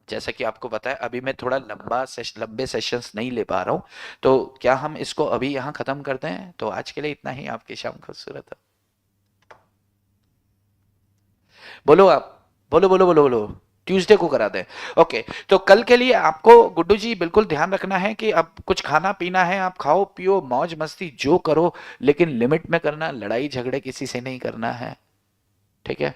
जैसा कि आपको पता है अभी मैं थोड़ा लंबे सेशंस नहीं ले पा रहा हूँ, तो क्या हम इसको अभी यहाँ खत्म करते हैं? तो आज के लिए इतना ही। आपकी शाम खूबसूरत है। बोलो आप, बोलो बोलो बोलो बोलो। ट्यूसडे को करा दें। ओके, तो कल के लिए आपको गुड्डू जी बिल्कुल ध्यान रखना है कि अब कुछ खाना पीना है, आप खाओ पियो मौज मस्ती जो करो, लेकिन लिमिट में करना। लड़ाई झगड़े किसी से नहीं करना है, ठीक है?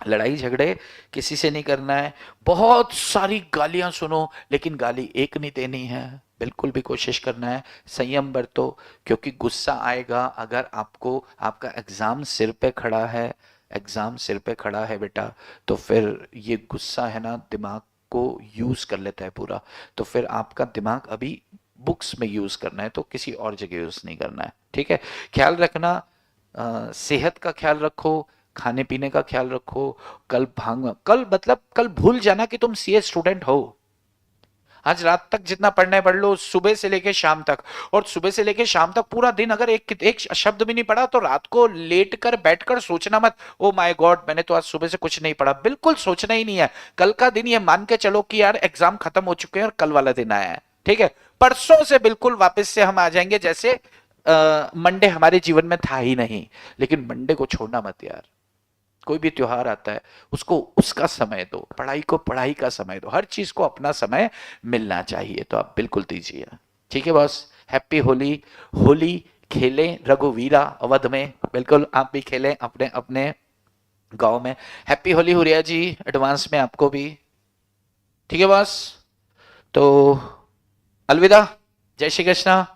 लड़ाई झगड़े किसी से नहीं करना है। बहुत सारी गालियां सुनो लेकिन गाली एक नहीं देनी है, बिल्कुल भी कोशिश करना है। संयम बरतो, क्योंकि गुस्सा आएगा अगर आपको, आपका एग्जाम सिर पे खड़ा है, एग्जाम सिर पे खड़ा है बेटा, तो फिर ये गुस्सा है ना दिमाग को यूज कर लेता है पूरा। तो फिर आपका दिमाग अभी बुक्स में यूज करना है, तो किसी और जगह यूज नहीं करना है, ठीक है? ख्याल रखना, सेहत का ख्याल रखो, खाने पीने का ख्याल रखो। कल भांग, कल मतलब कल भूल जाना कि तुम सीए स्टूडेंट हो। आज रात तक जितना पढ़ना है पढ़ लो, सुबह से लेके शाम तक। और सुबह से लेके शाम तक पूरा दिन अगर एक शब्द भी नहीं पढ़ा, तो रात को लेट कर बैठकर सोचना मत, ओ माय गॉड मैंने तो आज सुबह से कुछ नहीं पढ़ा। बिल्कुल सोचना ही नहीं है। कल का दिन ये मान के चलो कि यार एग्जाम खत्म हो चुके हैं और कल वाला दिन आया है, ठीक है? परसों से बिल्कुल वापस से हम आ जाएंगे जैसे मंडे हमारे जीवन में था ही नहीं। लेकिन मंडे को छोड़ना मत यार। कोई भी त्योहार आता है उसको उसका समय दो, पढ़ाई को पढ़ाई का समय दो, हर चीज को अपना समय मिलना चाहिए, तो आप बिल्कुल दीजिए। ठीक है बॉस, हैप्पी होली। होली खेलें रघुवीरा अवध में, बिल्कुल आप भी खेलें अपने अपने गांव में। हैप्पी होली हुरिया जी, एडवांस में आपको भी। ठीक है बॉस, तो अलविदा, जय श्री कृष्णा।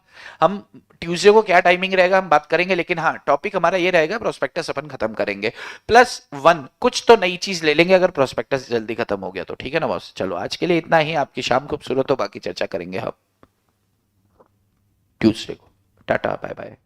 हम ट्यूसडे को क्या टाइमिंग रहेगा हम बात करेंगे, लेकिन हाँ टॉपिक हमारा ये रहेगा, प्रोस्पेक्टस अपन खत्म करेंगे +1। कुछ तो नई चीज ले लेंगे अगर प्रोस्पेक्टस जल्दी खत्म हो गया तो, ठीक है ना बॉस? चलो आज के लिए इतना ही। आपकी शाम खूबसूरत हो, बाकी चर्चा करेंगे हम ट्यूसडे को। Tata bye bye.